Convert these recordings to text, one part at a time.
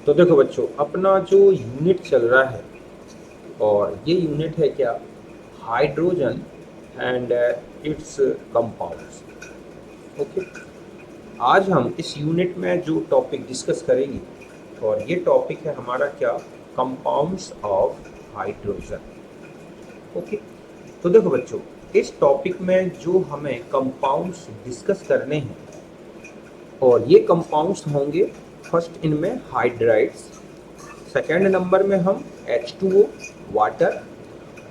तो देखो बच्चों, अपना जो यूनिट चल रहा है और ये यूनिट है क्या, hydrogen and it's compounds. Okay, आज हम इस यूनिट में जो टॉपिक डिस्कस करेंगे और ये टॉपिक है हमारा क्या, कंपाउंड्स ऑफ हाइड्रोजन। ओके, तो देखो बच्चों, इस टॉपिक में जो हमें कंपाउंड्स डिस्कस करने हैं और ये कंपाउंड्स होंगे, फर्स्ट इनमें हाइड्राइड्स, सेकेंड नंबर में हम H2O वाटर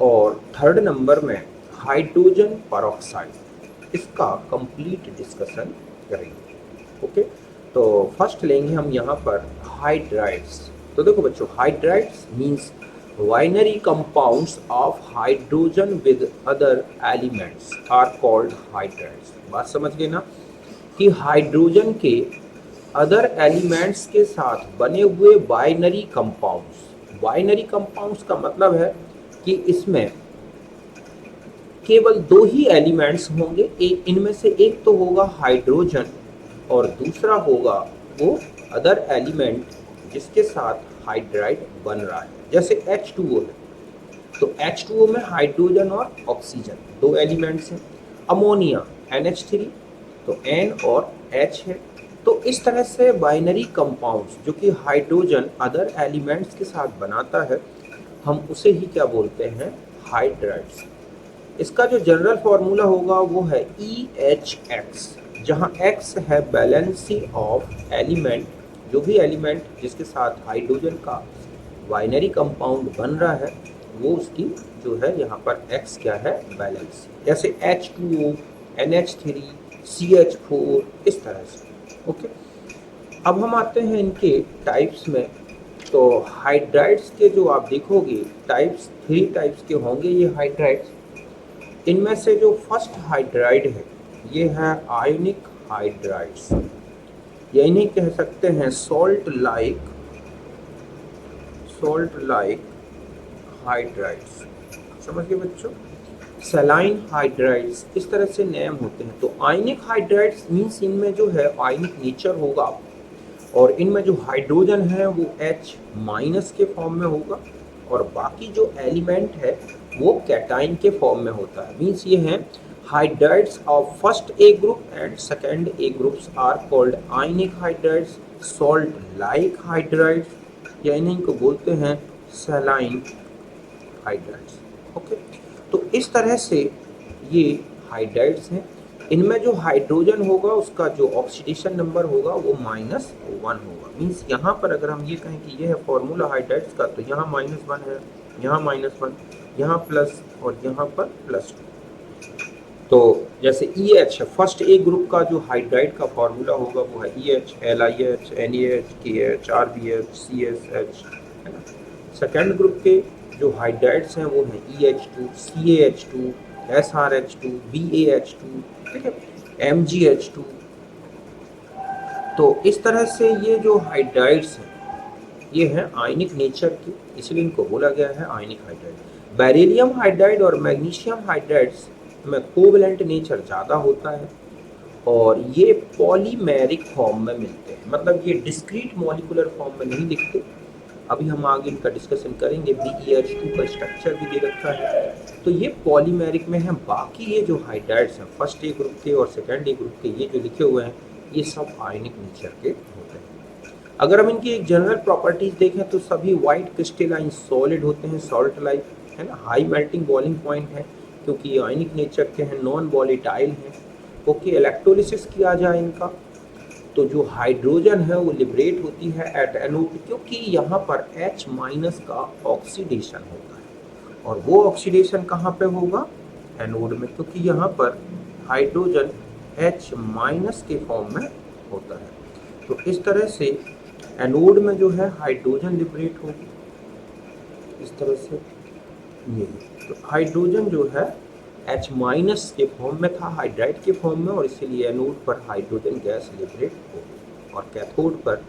और थर्ड नंबर में हाइड्रोजन परऑक्साइड। इसका कंप्लीट डिस्कशन करेंगे। ओके, तो फर्स्ट लेंगे हम यहाँ पर हाइड्राइड्स। तो देखो बच्चों, hydrides means binary compounds of hydrogen with other elements are called hydrides. बात समझ गए ना, कि हाइड्रोजन के अदर एलिमेंट्स के साथ बने हुए बाइनरी कंपाउंड्स। बाइनरी कंपाउंड्स का मतलब है कि इसमें केवल दो ही एलिमेंट्स होंगे, एक इनमें से एक तो होगा हाइड्रोजन और दूसरा होगा वो अदर एलिमेंट जिसके साथ हाइड्राइड बन रहा है। जैसे H2O है, तो H2O में हाइड्रोजन और ऑक्सीजन दो एलिमेंट्स हैं। अमोनिया NH3, तो N और H है। तो इस तरह से बाइनरी कंपाउंड्स जो कि हाइड्रोजन अदर एलिमेंट्स के साथ बनाता है, हम उसे ही क्या बोलते हैं, हाइड्राइड्स। इसका जो जनरल फॉर्मूला होगा वो है EHX, जहाँ X है बैलेंसी ऑफ एलिमेंट। जो भी एलिमेंट जिसके साथ हाइड्रोजन का बाइनरी कंपाउंड बन रहा है, वो उसकी जो है यहाँ पर X क्या है, बैलेंसी। जैसे H2O, NH3, CH4, इस तरह से। ओके, अब हम आते हैं इनके टाइप्स में। तो हाइड्राइड्स के जो आप देखोगे टाइप्स, 3 टाइप्स के होंगे ये हाइड्राइड्स। इनमें से जो फर्स्ट हाइड्राइड है ये है आयोनिक हाइड्राइड्स, या इन्हें कह सकते हैं सॉल्ट लाइक हाइड्राइड्स। समझ गए बच्चों, सलाइन हाइड्राइड्स, इस तरह से नेम होते हैं। तो आयनिक हाइड्राइड्स मीन्स इनमें जो है आयनिक नेचर होगा और इनमें जो हाइड्रोजन है वो H माइनस के फॉर्म में होगा और बाकी जो एलिमेंट है वो कैटाइन के फॉर्म में होता है। मीन्स ये हैं hydrides of first A group and second A groups are called ionic hydrides, salt like hydrides, या इन्हीं को बोलते हैं सलाइन हाइड्राइड्स। ओके, तो इस तरह से ये हाइड्राइड्स हैं। इनमें जो हाइड्रोजन होगा उसका जो ऑक्सीडेशन नंबर होगा वो -1 होगा। मीन्स यहाँ पर अगर हम ये कहें कि ये है फॉर्मूला हाइड्राइड्स का, तो यहाँ -1 है, यहाँ -1, यहाँ प्लस और यहाँ पर +2। तो जैसे EH है, फर्स्ट A ग्रुप का जो हाइड्राइड का फॉर्मूला होगा वो है EH, LiH, NaH, KH, RBH, CSH, है ना। सेकेंड ग्रुप के जो हाइड्राइड्स हैं वो हैं EH2, CaH2, SRH2, BaH2, ठीक है, MgH2। तो इस तरह से ये जो हाइड्राइड्स हैं ये हैं आयनिक नेचर के, इसलिए इनको बोला गया है आयनिक हाइड्राइड। बेरिलियम हाइड्राइड और मैग्नीशियम हाइड्राइड्स में कोवैलेंट नेचर ज़्यादा होता है और ये पॉलीमेरिक फॉर्म में मिलते हैं, मतलब ये डिस्क्रीट मॉलिक्यूलर फॉर्म में नहीं दिखते। अभी हम आगे इनका डिस्कशन करेंगे। BeH2 का स्ट्रक्चर भी दे रखा है, तो ये पॉलीमेरिक में है। बाकी ये जो हाइड्राइड्स हैं फर्स्ट A ग्रुप के और सेकेंड A ग्रुप के, ये जो लिखे हुए हैं ये सब आयनिक नेचर के होते हैं। अगर हम इनकी एक जनरल प्रॉपर्टीज देखें तो सभी वाइट क्रिस्टलाइन सॉलिड होते हैं, सॉल्ट लाइक, है ना। हाई मेल्टिंग बॉइलिंग पॉइंट है क्योंकि ये आयनिक नेचर के हैं, नॉन वॉलेटाइल हैं। ओके, इलेक्ट्रोलिसिस किया जाए इनका तो जो हाइड्रोजन है वो लिबरेट होती है एट एनोड, क्योंकि यहाँ पर H माइनस का ऑक्सीडेशन होता है और वो ऑक्सीडेशन कहाँ पे होगा, एनोड में, क्योंकि यहाँ पर हाइड्रोजन H माइनस के फॉर्म में होता है। तो इस तरह से एनोड में जो है हाइड्रोजन लिबरेट होगी इस तरह से। ये तो हाइड्रोजन जो है H माइनस के फॉर्म में था, हाइड्राइड के फॉर्म में, और इसीलिए एनोड पर हाइड्रोजन गैस लिबरेट होगी और कैथोड पर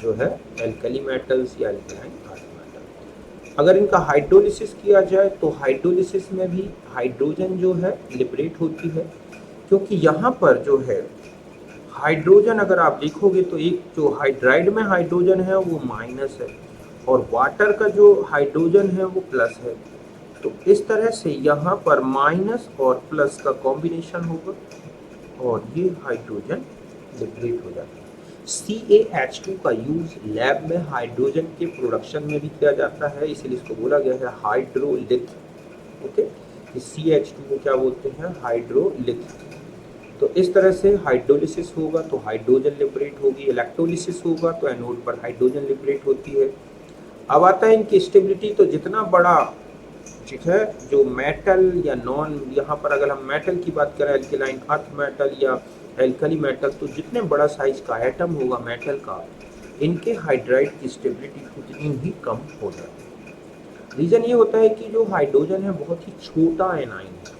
जो है एल्कली मेटल्स या एल्कलाइन अर्थ मेटल। अगर इनका हाइड्रोलिसिस किया जाए तो हाइड्रोलिसिस में भी हाइड्रोजन जो है लिबरेट होती है, क्योंकि यहाँ पर जो है हाइड्रोजन अगर आप देखोगे तो एक जो हाइड्राइड में हाइड्रोजन है वो माइनस है और वाटर का जो हाइड्रोजन है वो प्लस है। तो इस तरह से यहाँ पर माइनस और प्लस का कॉम्बिनेशन होगा और ये हाइड्रोजन लिबरेट हो जाता है। CaH2 का यूज लैब में हाइड्रोजन के प्रोडक्शन में भी किया जाता है, इसलिए इसको बोला गया है हाइड्रोलिथ। ओके, CH2 को क्या बोलते हैं? हाइड्रोलिथ। तो इस तरह से हाइड्रोलिसिस होगा तो हाइड्रोजन लिबरेट होगी, इलेक्ट्रोलिसिस होगा तो एनोड पर हाइड्रोजन लिबरेट होती है। अब आता है इनकी स्टेबिलिटी। तो जितना बड़ा, ठीक है, जो मेटल या नॉन, यहाँ पर अगर हम मेटल की बात करें, एल्केलाइन अर्थ मेटल या एल्कली मेटल, तो जितने बड़ा साइज का एटम होगा मेटल का, इनके हाइड्राइड की स्टेबिलिटी उतनी ही कम हो जाती है। रीज़न ये होता है कि जो हाइड्रोजन है बहुत ही छोटा एनाइन है,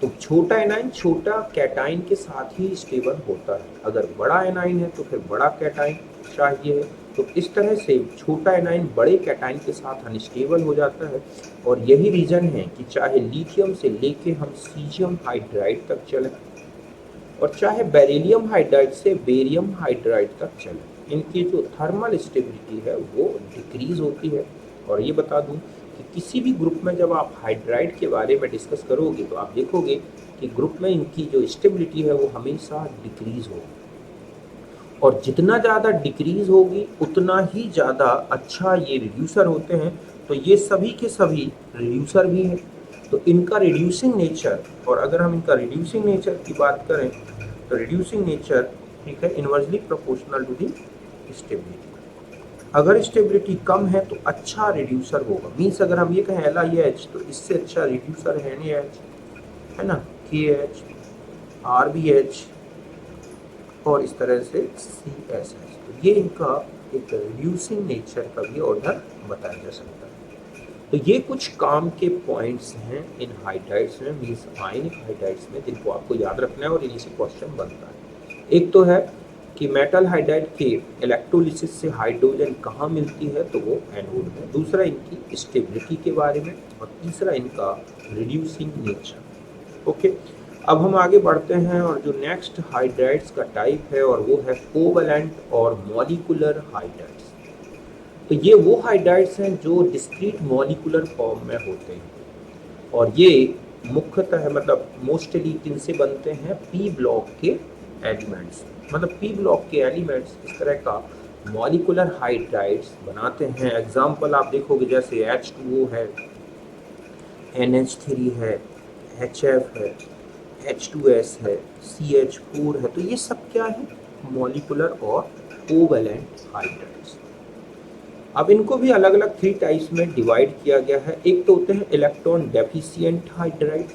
तो छोटा एनाइन छोटा कैटाइन के साथ ही स्टेबल होता है। अगर बड़ा एनाइन है तो फिर बड़ा कैटाइन चाहिए। तो इस तरह से छोटा एनाइन बड़े कैटाइन के साथ अनस्टेबल हो जाता है और यही रीज़न है कि चाहे लिथियम से लेके हम सीजियम हाइड्राइड तक चलें और चाहे बेरिलियम हाइड्राइड से बेरियम हाइड्राइड तक चलें, इनकी जो थर्मल स्टेबिलिटी है वो डिक्रीज होती है। और ये बता दूं कि किसी भी ग्रुप में जब आप हाइड्राइड के बारे में डिस्कस करोगे तो आप देखोगे कि ग्रुप में इनकी जो स्टेबिलिटी है वो हमेशा डिक्रीज होगी और जितना ज़्यादा डिक्रीज होगी उतना ही ज़्यादा अच्छा ये रिड्यूसर होते हैं। तो ये सभी के सभी रिड्यूसर भी हैं। तो इनका रिड्यूसिंग नेचर, और अगर हम इनका रिड्यूसिंग नेचर की बात करें तो रिड्यूसिंग नेचर, ठीक है, inversely proportional to the stability. अगर स्टेबिलिटी कम है तो अच्छा रिड्यूसर होगा। मीन्स अगर हम ये कहें LiH तो इससे अच्छा रिड्यूसर है NaH, है ना, KH, RBH और इस तरह से CSH। तो ये इनका एक रिड्यूसिंग नेचर का भी ऑर्डर बताया जा सकता है। तो ये कुछ काम के पॉइंट्स हैं इन हाइड्राइड्स में, मीन्स आयनिक हाइड्राइड्स में, जिनको आपको याद रखना है और इन्हीं से क्वेश्चन बनता है। एक तो है कि मेटल हाइड्राइड के इलेक्ट्रोलिसिस से हाइड्रोजन कहाँ मिलती है, तो वो एनोड में। दूसरा इनकी स्टेबिलिटी के बारे में और तीसरा इनका रिड्यूसिंग नेचर। ओके, अब हम आगे बढ़ते हैं और जो नेक्स्ट हाइड्राइड्स का टाइप है और वो है कोवैलेंट और मॉलिक्यूलर हाइड्राइड्स। तो ये वो हाइड्राइड्स हैं जो डिस्क्रीट मॉलिक्यूलर फॉर्म में होते हैं और ये मुख्यतः मतलब मोस्टली किनसे बनते हैं? पी ब्लॉक के एलिमेंट्स, मतलब पी ब्लॉक के एलिमेंट्स इस तरह का मॉलिक्यूलर हाइड्राइड्स बनाते हैं। एग्जाम्पल आप देखोगे जैसे H2O है, NH3 है, HF है, H2S है, CH4 है। तो ये सब क्या है? मॉलिक्यूलर और कोवैलेंट हाइड्राइड्स। अब इनको भी अलग अलग 3 टाइप्स में डिवाइड किया गया है। एक तो होते हैं इलेक्ट्रॉन डेफिशिएंट हाइड्राइड्स।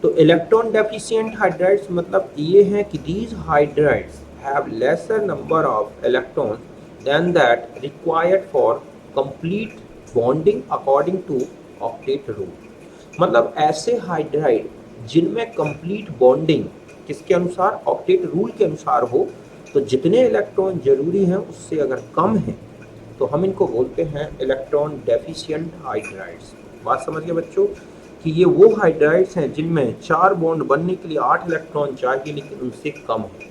तो इलेक्ट्रॉन डेफिशिएंट हाइड्राइड्स मतलब ये हैं कि these hydrides have lesser number of electron than that required for complete bonding according to octet rule. मतलब ऐसे हाइड्राइड जिनमें कंप्लीट बॉन्डिंग किसके अनुसार? ऑक्टेट रूल के अनुसार हो। तो जितने इलेक्ट्रॉन जरूरी हैं उससे अगर कम है तो हम इनको बोलते हैं इलेक्ट्रॉन डेफिशिएंट हाइड्राइड्स। बात समझ गए बच्चों कि ये वो हाइड्राइड्स हैं जिनमें 4 बॉन्ड बनने के लिए 8 इलेक्ट्रॉन चाहिए लेकिन उनसे कम है,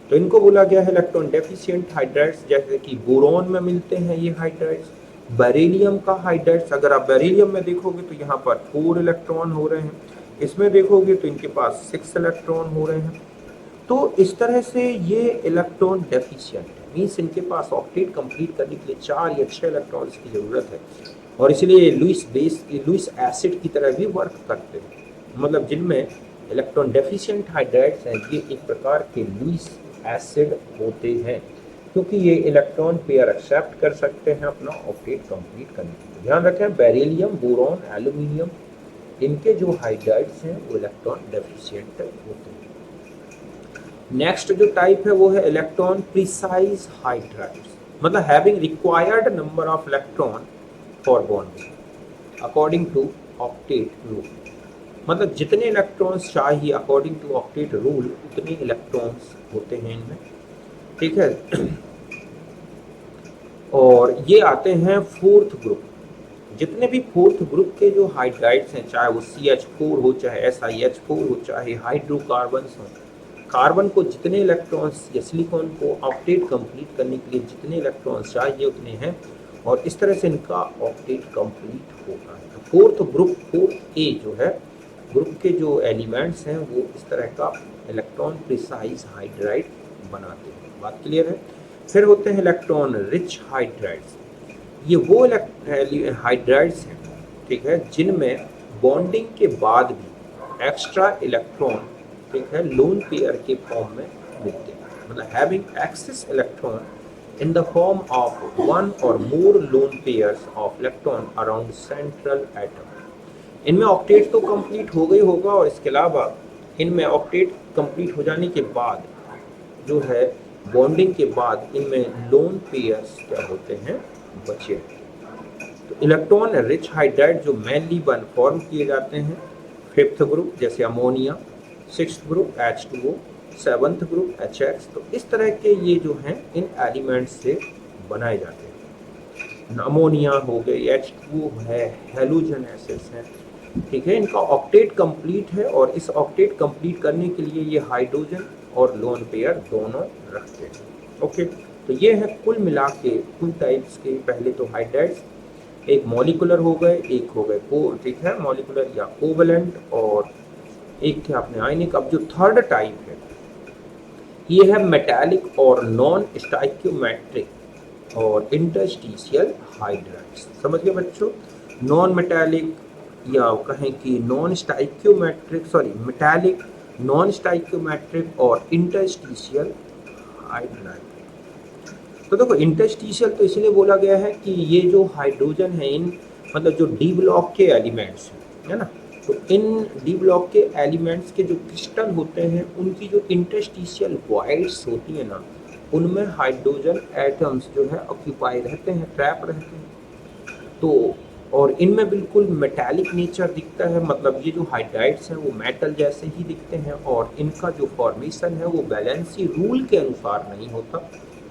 तो इनको बोला गया है इलेक्ट्रॉन डेफिशिएंट हाइड्राइड्स। जैसे कि बोरॉन में मिलते हैं ये हाइड्राइड्स। बेरिलियम का हाइड्राइड्स, अगर आप बेरिलियम में देखोगे तो यहाँ पर 4 इलेक्ट्रॉन हो रहे हैं, इसमें देखोगे तो इनके पास 6 इलेक्ट्रॉन हो रहे हैं। तो इस तरह से ये इलेक्ट्रॉन डेफिशिएंट है, मीन्स इनके पास ऑक्टेट कंप्लीट करने के लिए 4 या 6 इलेक्ट्रॉन्स की ज़रूरत है और इसलिए लुईस एसिड की तरह भी वर्क करते हैं। मतलब जिनमें इलेक्ट्रॉन डेफिशिएंट हाइड्राइड्स हैं ये एक प्रकार के लुईस एसिड होते हैं क्योंकि ये इलेक्ट्रॉन पेयर एक्सेप्ट कर सकते हैं अपना ऑक्टेट कंप्लीट करने के लिए। ध्यान रखें बेरिलियम, बोरॉन, एल्यूमिनियम, इनके जो हाइड्राइड्स हैं वो इलेक्ट्रॉन डेफिशिएंट होते हैं। नेक्स्ट जो टाइप है वो है इलेक्ट्रॉन प्रिसाइज हाइड्राइड्स, मतलब having required number of electron for bonding according to octet rule. मतलब जितने इलेक्ट्रॉन्स चाहिए अकॉर्डिंग टू ऑक्टेट रूल उतने इलेक्ट्रॉन्स होते हैं इनमें, ठीक है। और ये आते हैं फोर्थ ग्रुप। जितने भी फोर्थ ग्रुप के जो हाइड्राइड्स हैं, चाहे वो CH4 हो, चाहे SiH4 हो, चाहे हाइड्रोकार्बन्स हो, कार्बन को जितने इलेक्ट्रॉन्स या सिलिकॉन को ऑक्टेट कंप्लीट करने के लिए जितने इलेक्ट्रॉन्स चाहिए उतने हैं, और इस तरह से इनका ऑक्टेट कंप्लीट होता है। फोर्थ ग्रुप 4A जो है, ग्रुप के जो एलिमेंट्स हैं वो इस तरह का इलेक्ट्रॉन प्रिसाइज हाइड्राइड बनाते हैं। बात क्लियर है। फिर होते हैं इलेक्ट्रॉन रिच हाइड्राइड्स। ये वो हाइड्राइड्स हैं, ठीक है, जिनमें बॉन्डिंग के बाद भी एक्स्ट्रा इलेक्ट्रॉन, ठीक है, लोन पेयर के फॉर्म में मिलते हैं, मतलब having excess electron in the form of one or more lone pairs of electron around central atom। इनमें ऑक्टेट तो कंप्लीट हो गई होगा, और इसके अलावा इनमें ऑक्टेट कंप्लीट हो जाने के बाद जो है बॉन्डिंग के बाद इनमें लोन पेयर्स क्या होते हैं, बचे। तो इलेक्ट्रॉन रिच हाइड्राइड जो मेनली वन फॉर्म किए जाते हैं, फिफ्थ ग्रुप जैसे ammonia, sixth group H2O, seventh group HX। तो इस तरह के ये जो हैं इन एलिमेंट्स से बनाए जाते हैं। अमोनिया हो गई, H2O है, हेलोजन एसिड्स हैं, ठीक है। इनका ऑक्टेट कंप्लीट है, और इस ऑक्टेट कंप्लीट करने के लिए ये हाइड्रोजन और लोन पेयर दोनों रखते हैं। ओके, तो ये है कुल मिला के टू टाइप्स के। पहले तो हाइड्राइड्स, एक मॉलिकुलर हो गए, एक हो गए ठीक है, मॉलिकुलर या कोवेलेंट, और एक थे अपने आयनिक। अब जो थर्ड टाइप है ये है मेटालिक और नॉन स्टाइक्योमेट्रिक और इंटरस्टिशियल हाइड्राइड्स। समझ गए बच्चों। नॉन मेटालिक या कहें कि non stoichiometric, sorry metallic, non stoichiometric और इंटरस्टिशियल हाइड्राइड। तो देखो इंटरस्टिशियल तो इसलिए बोला गया है कि ये जो हाइड्रोजन है, इन मतलब जो डी ब्लॉक के एलिमेंट्स हैं, है ना, तो इन डी ब्लॉक के एलिमेंट्स के जो क्रिस्टल होते हैं उनकी जो इंटरस्टिशियल वॉइड्स होती है ना, उनमें हाइड्रोजन एटम्स जो है ऑक्यूपाई रहते हैं, ट्रैप रहते हैं। तो और इनमें बिल्कुल मेटालिक नेचर दिखता है, मतलब ये जो हाइड्राइड्स हैं वो मेटल जैसे ही दिखते हैं, और इनका जो फॉर्मेशन है वो वैलेंसी रूल के अनुसार नहीं होता,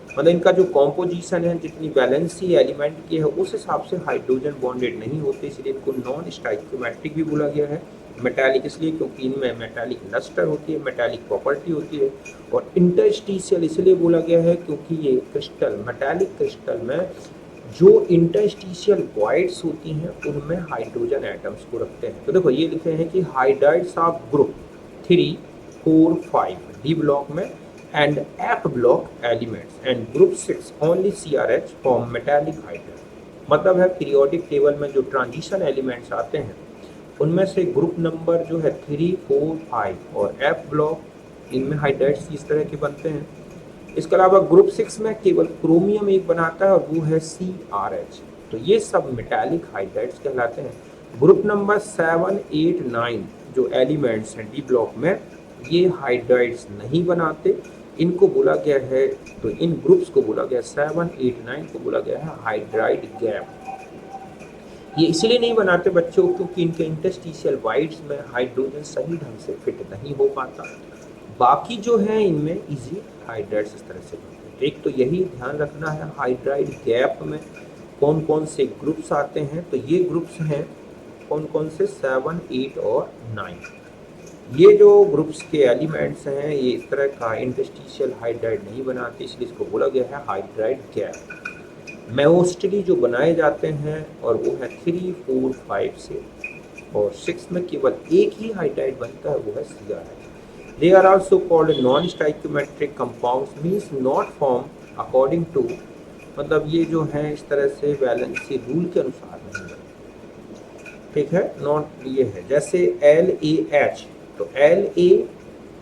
मतलब इनका जो कॉम्पोजिशन है जितनी वैलेंसी एलिमेंट की है उस हिसाब से हाइड्रोजन बॉन्डेड नहीं होते, इसलिए इनको नॉन स्टाइक्योमेट्रिक भी बोला गया है। मेटालिक इसलिए क्योंकि इनमें मेटालिक लस्टर होती है, मेटालिक प्रॉपर्टी होती है, और इंटरस्टिशियल इसलिए बोला गया है क्योंकि ये क्रिस्टल, मेटालिक क्रिस्टल में जो इंटरस्टिशियल वॉइड्स होती हैं उनमें हाइड्रोजन एटम्स को रखते हैं। तो देखो ये लिखे हैं कि hydrides of group 3, 4, 5 D block में and F block elements and group 6 only CRH form metallic hydride। मतलब है पीरियोडिक टेबल में जो ट्रांजिशन एलिमेंट्स आते हैं उनमें से ग्रुप नंबर जो है 3, 4, 5 और F ब्लॉक, इनमें हाइड्राइड्स इस तरह के बनते हैं। इसके अलावा ग्रुप 6 में केवल क्रोमियम एक बनाता है और वो है CRH। तो ये सब मेटालिक हाइड्राइड्स कहलाते हैं। ग्रुप नंबर 7, 8, 9 जो एलिमेंट्स हैं डी ब्लॉक में, ये हाइड्राइड्स नहीं बनाते, इनको बोला गया है, तो इन ग्रुप्स को बोला गया 7, 8, 9 को बोला गया है हाइड्राइड गैप। ये इसलिए नहीं बनाते बच्चों क्योंकि इनके इंटरस्टिशियल वाइड्स में हाइड्रोजन सही ढंग से फिट नहीं हो पाता। बाकी जो है इनमें इजी हाइड्राइड्स इस तरह से बनते हैं। एक तो यही ध्यान रखना है हाइड्राइड गैप में कौन कौन से ग्रुप्स आते हैं। तो ये ग्रुप्स हैं कौन कौन से, 7, 8 और 9। ये जो ग्रुप्स के एलिमेंट्स हैं ये इस तरह का इंटरस्टिशियल हाइड्राइड नहीं बनाते, इसलिए इसको बोला गया है हाइड्राइड गैप। मोस्टली जो बनाए जाते हैं और वो है 3, 4, 5 से, और 6 में केवल एक ही हाइड्राइड बनता है, वो है CRH। They are also called non stoichiometric compounds, means not form according to, मतलब ये जो है इस तरह से वैलेंसी रूल के अनुसार नहीं बनते, ठीक है। नॉट ये है जैसे LAH, तो La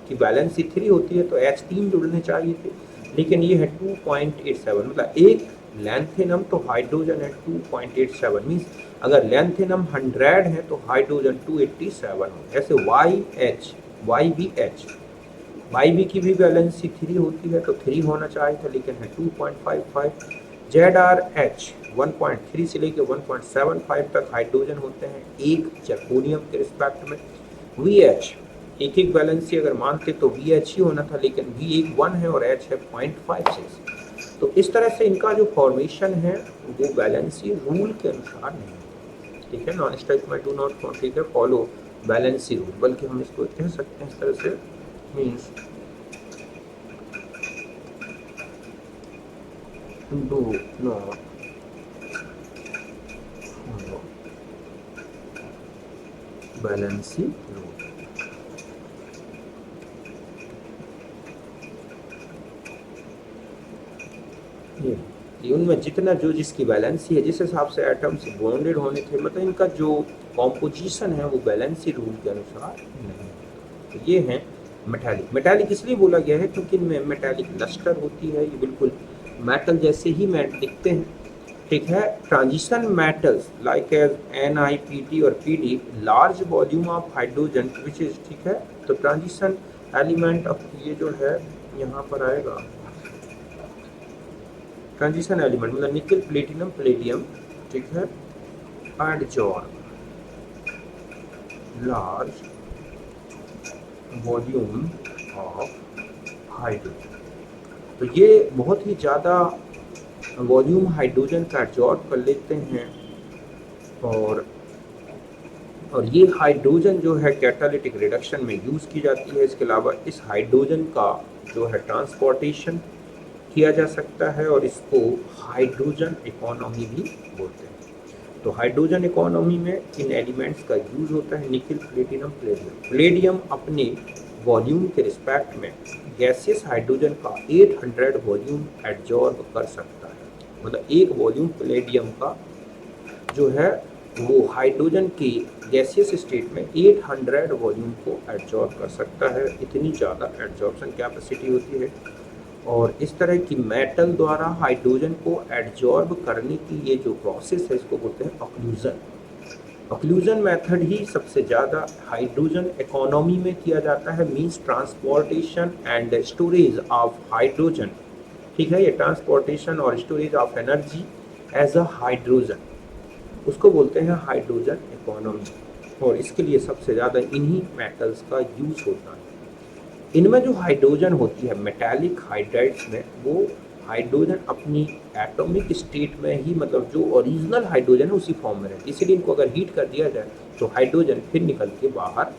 की वैलेंसी 3 होती है तो H 3 जुड़ने चाहिए थे, लेकिन ये है 2.87, मतलब एक लैंथेनम तो हाइड्रोजन है 2.87, मीन्स अगर लैंथेनम 100 है तो हाइड्रोजन 287 हो। ऐसे YB की भी वैलेंसी 3 होती है तो 3 होना चाहिए था, लेकिन है 2.55। ZRH 1.3 से लेकर 1.75 तक हाइड्रोजन होते हैं एक जर्कोनियम के रिस्पेक्ट में। VH एक वैलेंसी अगर मानते तो VH ही होना था, लेकिन V एक 1 है और H है 0.56। तो इस तरह से इनका जो फॉर्मेशन है वो वैलेंसी रूल के अनुसार नहीं है, ठीक है। नॉन स्टाइक्योमेट्रिक डू नॉट, ठीक है, फॉलो वैलेंसी रूल, बल्कि हम इसको कह सकते हैं इस तरह से, means do not valency rule. ये उनमें जितना जो जिसकी बैलेंसी है, जिस हिसाब से एटम्स बॉन्डेड होने थे, मतलब इनका जो कॉम्पोजिशन है वो बैलेंसी रूल के अनुसार नहीं है। तो ये है मेटालिक। मेटालिक इसलिए बोला गया है क्योंकि इनमें मेटालिक लस्टर होती है, ये बिल्कुल मेटल जैसे ही दिखते हैं। ठीक है, transition metals like as NiPt और Pd large volume of hydrogen which is, ठीक है, तो ट्रांजिशन एलिमेंट ऑफ ये जो है यहाँ पर आएगा ट्रांजिशन एलिमेंट, मतलब निकल प्लेटिनम प्लेटियम, ठीक है, adsorb large volume of hydrogen. तो ये बहुत ही ज़्यादा वॉल्यूम हाइड्रोजन का एडजॉर्ब कर लेते हैं, और ये हाइड्रोजन जो है कैटालिटिक रिडक्शन में यूज़ की जाती है। इसके अलावा इस हाइड्रोजन का जो है ट्रांसपोर्टेशन किया जा सकता है, और इसको हाइड्रोजन इकोनॉमी भी बोलते हैं। तो हाइड्रोजन इकोनॉमी में इन एलिमेंट्स का यूज़ होता है निकल प्लेटिनम प्लेटियम। प्लेटियम अपने वॉल्यूम के रिस्पेक्ट में गैसियस हाइड्रोजन का 800 वॉल्यूम एब्जॉर्ब कर सकता है, मतलब एक वॉल्यूम प्लेटियम का जो है वो हाइड्रोजन की गैसियस स्टेट में 800 वॉल्यूम को एब्जॉर्ब कर सकता है। इतनी ज़्यादा एब्जॉर्प्शन कैपेसिटी होती है, और इस तरह की मेटल द्वारा हाइड्रोजन को एब्जॉर्ब करने की ये जो प्रोसेस है इसको बोलते हैं ऑक्लूजन। ऑक्लूजन मेथड ही सबसे ज़्यादा हाइड्रोजन इकोनॉमी में किया जाता है, means transportation and storage of hydrogen. ठीक है, ये ट्रांसपोर्टेशन और storage of energy as a hydrogen, उसको बोलते हैं हाइड्रोजन इकोनॉमी, और इसके लिए सबसे ज़्यादा इन्हीं मेटल्स का यूज़ होता है। इनमें जो हाइड्रोजन होती है मेटालिक हाइड्राइड्स में, वो हाइड्रोजन अपनी एटॉमिक स्टेट में ही, मतलब जो ओरिजिनल हाइड्रोजन है उसी फॉर्म में रहती है, इसीलिए इनको अगर हीट कर दिया जाए तो हाइड्रोजन फिर निकल के बाहर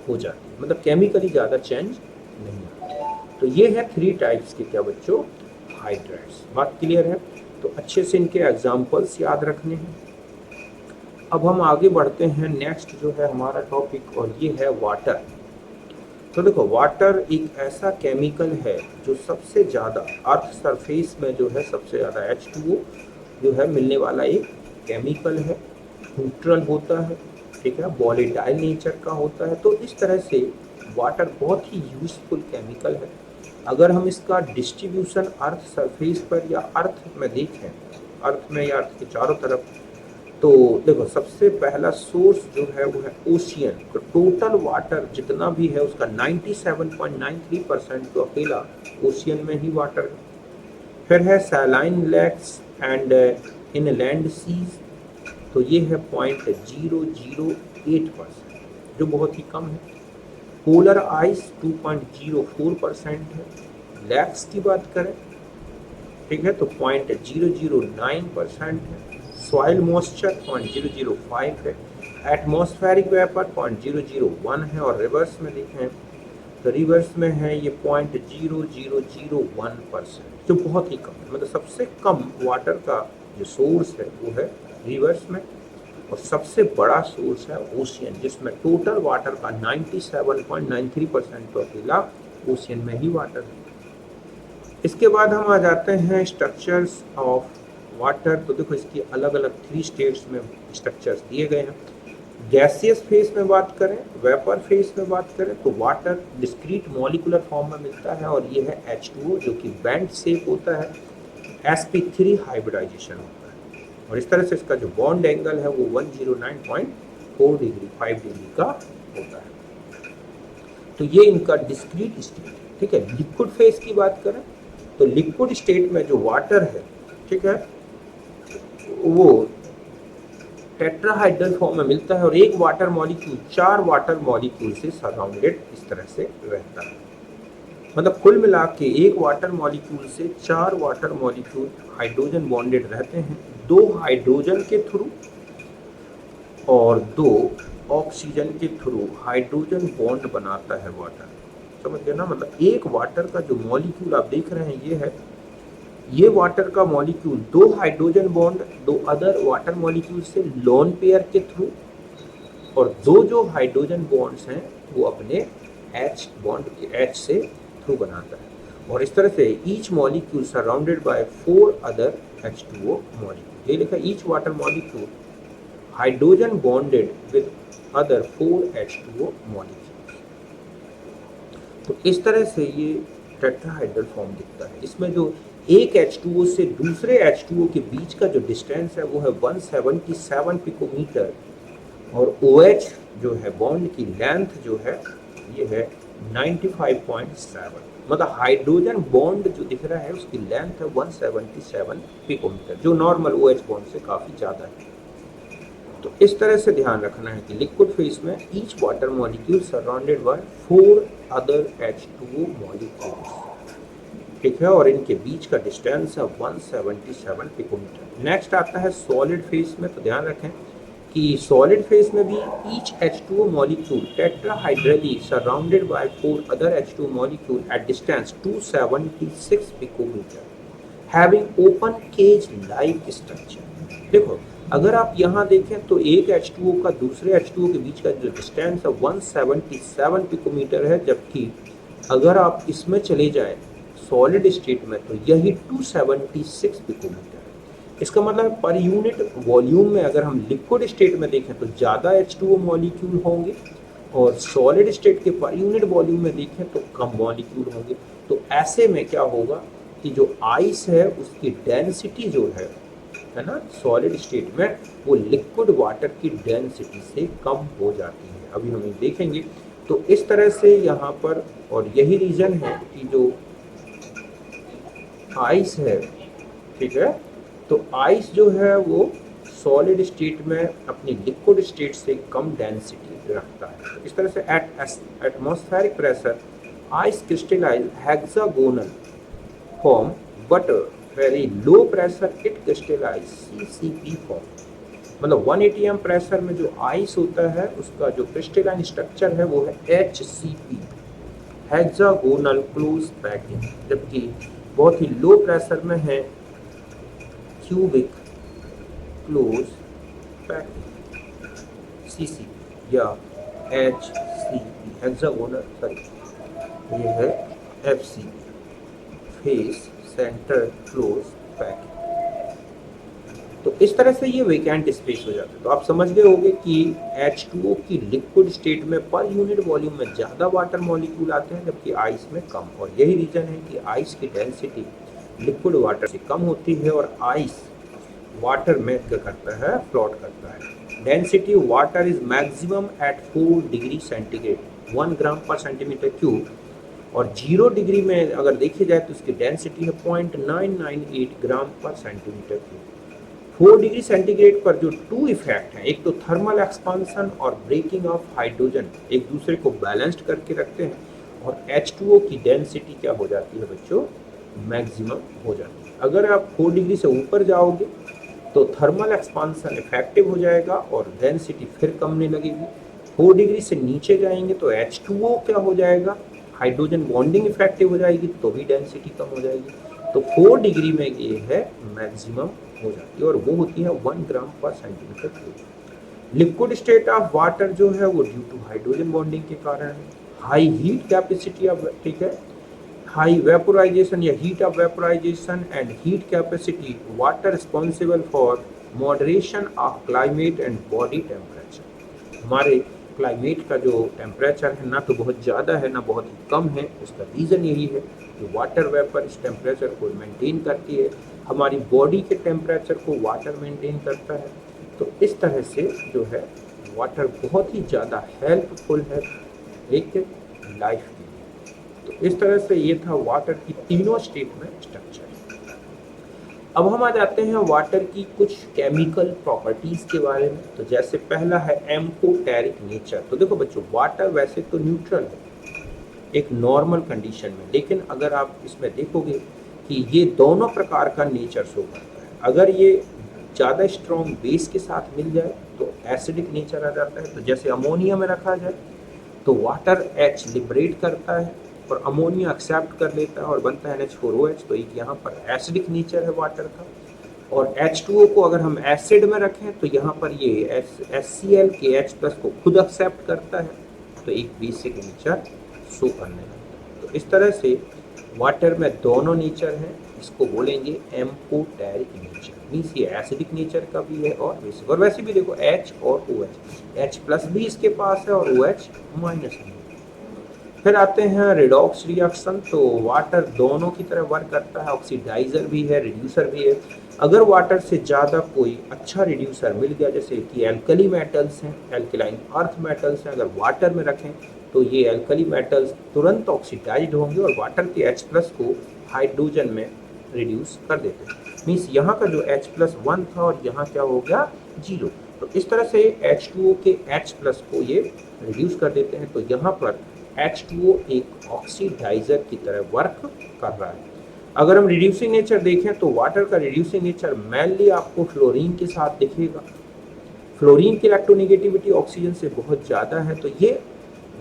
हो जाती है, मतलब केमिकली ज़्यादा चेंज नहीं आता। तो ये है 3 टाइप्स के क्या बच्चों, हाइड्राइड्स। बात क्लियर है? तो अच्छे से इनके एग्जाम्पल्स याद रखने हैं। अब हम आगे बढ़ते हैं, नेक्स्ट जो है हमारा टॉपिक, और ये है वाटर। तो देखो, वाटर एक ऐसा केमिकल है जो सबसे ज़्यादा अर्थ सरफेस में जो है सबसे ज़्यादा H2O जो है मिलने वाला एक केमिकल है, न्यूट्रल होता है, ठीक है, वॉलेटाइल नेचर का होता है। तो इस तरह से वाटर बहुत ही यूजफुल केमिकल है। अगर हम इसका डिस्ट्रीब्यूशन अर्थ सरफेस पर या अर्थ में देखें, अर्थ में या अर्थ के चारों तरफ, तो देखो सबसे पहला सोर्स जो है वो है ओशियन। तो टोटल वाटर जितना भी है उसका 97.93% तो अकेला ओशियन में ही वाटर है। फिर है saline lakes and inland seas, तो ये है 0.008%, जो बहुत ही कम है। पोलर आइस 2.04% है। लैक्स की बात करें, ठीक है, तो 0.009% है। सॉइल मॉइस्चर 0.005 है। एटमॉस्फेरिक वेपर 0.001 है, और रिवर्स में देखें तो रिवर्स में है ये 0.0001%, जो बहुत ही कम है। मतलब सबसे कम वाटर का जो सोर्स है वो है रिवर्स में, और सबसे बड़ा सोर्स है ओशियन, जिसमें टोटल वाटर का 97.93% तो अकेला ओशियन में ही वाटर है। इसके बाद हम आ जाते हैं स्ट्रक्चर्स ऑफ वाटर। तो देखो इसकी अलग अलग 3 स्टेट्स में स्ट्रक्चर्स दिए गए हैं। गैसियस फेज में बात करें, वेपर फेज में बात करें, तो वाटर डिस्क्रीट मॉलिकुलर फॉर्म में मिलता है, और ये है H2O जो कि बैंड शेप होता है, sp3 हाइब्रिडाइजेशन होता है, और इस तरह से इसका जो बॉन्ड एंगल है वो 109.4 डिग्री 5 डिग्री का होता है। तो ये इनका डिस्क्रीट स्टेट। ठीक है, लिक्विड फेज की बात करें तो लिक्विड स्टेट में जो वाटर है, ठीक है, वो टेट्राहाइड्रल फॉर्म में मिलता है, और एक वाटर मॉलिक्यूल 4 वाटर मॉलिक्यूल से सराउंडेड इस तरह से रहता है। मतलब कुल मिला के एक वाटर मॉलिक्यूल से 4 वाटर मॉलिक्यूल हाइड्रोजन बॉन्डेड रहते हैं, 2 हाइड्रोजन के थ्रू और 2 ऑक्सीजन के थ्रू हाइड्रोजन बॉन्ड बनाता है वाटर। समझ गए ना? मतलब एक वाटर का जो मॉलिक्यूल आप देख रहे हैं ये वाटर का मॉलिक्यूल दो हाइड्रोजन बॉन्ड दो अदर वाटर मॉलिक्यूल से लोन पेयर के थ्रू, और दो जो हाइड्रोजन बॉन्ड्स हैं वो अपने H बॉन्ड के H से थ्रू बनाता है। और इस तरह से each molecule surrounded by 4 other H2O molecule. ये लिखा each water molecule hydrogen bonded with other 4 H2O molecule. तो इस तरह से ये टेट्राहाइड्रल फॉर्म दिखता है। इसमें जो एक H2O से दूसरे H2O के बीच का जो डिस्टेंस है वो है 177 पिकोमीटर, और OH जो है बॉन्ड की लेंथ जो है ये है 95.7, मतलब हाइड्रोजन बॉन्ड जो दिख रहा है उसकी लेंथ है 177 पिकोमीटर, जो नॉर्मल OH बॉन्ड से काफ़ी ज़्यादा है। तो इस तरह से ध्यान रखना है कि लिक्विड फेज में each water molecule surrounded by 4 other H2O molecules, ठीक है, और इनके बीच का डिस्टेंस है 177 पिकोमीटर। नेक्स्ट आता है सॉलिड फेज में। तो ध्यान रखें कि सॉलिड फेज में भी each H2O molecule tetrahedrally surrounded by 4 other H2O molecule at distance 276 picometer having open cage like structure. देखो अगर आप यहाँ देखें तो एक H2O का दूसरे H2O के बीच का जो डिस्टेंस है 177 पिकोमीटर है, जबकि अगर आप इसमें चले जाएं सॉलिड स्टेट में तो यही 276 पिकोमीटर है। इसका मतलब पर यूनिट वॉल्यूम में अगर हम लिक्विड स्टेट में देखें तो ज़्यादा H2O मॉलिक्यूल होंगे, और सॉलिड स्टेट के पर यूनिट वॉल्यूम में देखें तो कम मॉलिक्यूल होंगे। तो ऐसे में क्या होगा कि जो आइस है उसकी डेंसिटी जो है ना सॉलिड स्टेट में, वो लिक्विड वाटर की डेंसिटी से कम हो जाती है। अभी हम देखेंगे। तो इस तरह से यहाँ पर, और यही रीज़न है कि जो आइस है, ठीक है, तो आइस जो है वो सॉलिड स्टेट में अपनी लिक्विड स्टेट से कम डेंसिटी रखता है। तो इस तरह से at atmospheric pressure ice crystallize hexagonal form, but very low pressure it crystallize CCP form. मतलब 1 atm प्रेशर में जो आइस होता है उसका जो क्रिस्टलाइन स्ट्रक्चर है वो है HCP, हेक्सागोनल क्लोज पैकिंग, जबकि बहुत ही लो प्रेशर में है क्यूबिक क्लोज पैकिंग CCP या HCP, हेक्सागोनल, सॉरी ये है FC, face centre close packing. तो इस तरह से ये वेकेंट स्पेस हो जाता है। तो आप समझ गए होंगे कि H2O की लिक्विड स्टेट में पर यूनिट वॉल्यूम में ज़्यादा वाटर मॉलिक्यूल आते हैं, जबकि आइस में कम। और यही रीज़न है कि आइस की डेंसिटी लिक्विड वाटर से कम होती है, और आइस वाटर में क्या करता है, फ्लोट करता है। Density water is maximum at 4 degree centigrade 1 gram per centimetre cube, और 0 डिग्री में अगर देखी जाए तो इसकी डेंसिटी है 0.998 ग्राम per centimetre cube. 4 degree centigrade पर जो 2 इफेक्ट हैं, एक तो थर्मल एक्सपांसन और ब्रेकिंग ऑफ हाइड्रोजन, एक दूसरे को बैलेंस्ड करके रखते हैं, और H2O की डेंसिटी क्या हो जाती है बच्चों, मैक्सिमम हो जाती है। अगर आप 4 डिग्री से ऊपर जाओगे तो थर्मल एक्सपांसन इफेक्टिव हो जाएगा और डेंसिटी फिर कमने लगेगी। 4 डिग्री से नीचे जाएंगे तो H2O क्या हो जाएगा, हाइड्रोजन बॉन्डिंग इफेक्टिव हो जाएगी, तो भी डेंसिटी कम हो जाएगी। तो 4 डिग्री में ये है मैक्सिमम हो जाती है, और वो होती है 1 gram per centimetre cube. Liquid state of water जो है वो ड्यू टू हाइड्रोजन बॉन्डिंग के कारण हाई हीट कैपेसिटी ऑफ, ठीक है, हाई वेपोराइजेशन या heat of vaporisation and heat capacity water responsible for moderation of climate and body temperature. हमारे climate का जो टेम्परेचर है ना तो बहुत ज़्यादा है ना बहुत ही कम है, उसका रीज़न यही है कि वाटर वेपर इस टेम्परेचर को मेंटेन करती है, हमारी बॉडी के टेम्परेचर को वाटर मेंटेन करता है। तो इस तरह से जो है वाटर बहुत ही ज़्यादा हेल्पफुल है एक लाइफ के लिए। तो इस तरह से ये था वाटर की तीनों स्टेट में स्ट्रक्चर। अब हम आ जाते हैं वाटर की कुछ केमिकल प्रॉपर्टीज़ के बारे में। तो जैसे पहला है एम्फोटेरिक नेचर। तो देखो बच्चों, वाटर वैसे तो न्यूट्रल है एक नॉर्मल कंडीशन में, लेकिन अगर आप इसमें देखोगे कि ये दोनों प्रकार का नेचर शो करता है। अगर ये ज़्यादा स्ट्रॉन्ग बेस के साथ मिल जाए तो एसिडिक नेचर आ जाता है। तो जैसे अमोनिया में रखा जाए तो वाटर H लिबरेट करता है और अमोनिया एक्सेप्ट कर लेता है और बनता है NH4OH। तो एक यहाँ पर एसिडिक नेचर है वाटर का। और H2O को अगर हम एसिड में रखें तो यहाँ पर ये HCl के H प्लस को खुद एक्सेप्ट करता है, तो एक बेसिक नेचर शो करने लगता है। तो इस तरह से वाटर में दोनों नेचर हैं, इसको बोलेंगे एम्फोटेरिक नेचर, मीन्स ये एसिडिक नेचर का भी है और बेसिक। और वैसे भी देखो H और OH, H प्लस भी इसके पास है और OH माइनस भी। फिर आते हैं रिडॉक्स रिएक्शन। तो वाटर दोनों की तरह वर्क करता है, ऑक्सीडाइजर भी है, रिड्यूसर भी है। अगर वाटर से ज़्यादा कोई अच्छा रिड्यूसर मिल गया, जैसे कि एल्कली मेटल्स हैं, एल्कलाइन अर्थ मेटल्स हैं, अगर वाटर में रखें तो ये एल्कली मेटल्स तुरंत ऑक्सीडाइज्ड होंगे और वाटर के H प्लस को हाइड्रोजन में रिड्यूस कर देते हैं। मीन्स यहाँ का जो H+1 था और यहाँ क्या हो गया 0। तो इस तरह से H2O के H प्लस को ये रिड्यूस कर देते हैं। तो यहाँ पर H2O एक ऑक्सीडाइजर की तरह वर्क कर रहा है। अगर हम रिड्यूसिंग नेचर देखें तो वाटर का रिड्यूसिंग नेचर मेनली आपको फ्लोरीन के साथ दिखेगा। फ्लोरीन की इलेक्ट्रोनेगेटिविटी ऑक्सीजन से बहुत ज़्यादा है, तो ये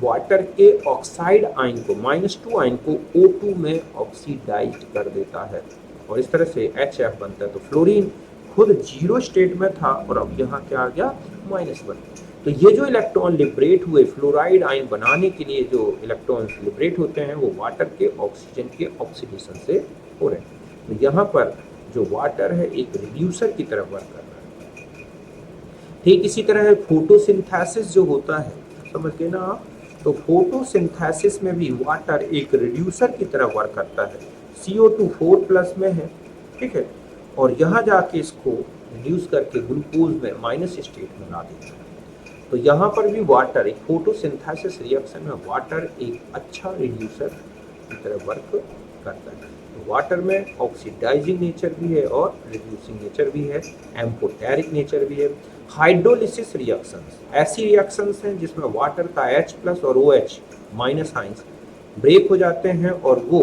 वाटर के ऑक्साइड आयन को -2 आयन को O2 में ऑक्सीडाइज कर देता है और इस तरह से HF बनता है। तो फ्लोरीन खुद 0 स्टेट में था और अब यहाँ क्या आ गया -1। तो ये जो इलेक्ट्रॉन लिबरेट हुए फ्लोराइड आयन बनाने के लिए, जो इलेक्ट्रॉन लिबरेट होते हैं वो वाटर के ऑक्सीजन के ऑक्सीडेशन से हो रहे हैं। तो यहाँ पर जो वाटर है एक रिड्यूसर की तरह वर्क कर रहा है। ठीक इसी तरह फोटोसिंथेसिस जो होता है, समझ गए ना आप, तो फोटोसिंथेसिस में भी वाटर एक रिड्यूसर की तरह वर्क करता है। CO2 4+ में है, ठीक है, और यहाँ जाके इसको रिड्यूस करके ग्लूकोज में माइनस स्टेट में ला देता है। तो यहाँ पर भी वाटर एक फोटोसिंथेसिस रिएक्शन में वाटर एक अच्छा रिड्यूसर की तरह वर्क करता है। तो वाटर में ऑक्सीडाइजिंग नेचर भी है और रिड्यूसिंग नेचर भी है, एम्फोटेरिक नेचर भी है। हाइड्रोलिसिस रिएक्शंस ऐसी रिएक्शंस हैं जिसमें वाटर का H प्लस और OH माइनस आइंस ब्रेक हो जाते हैं और वो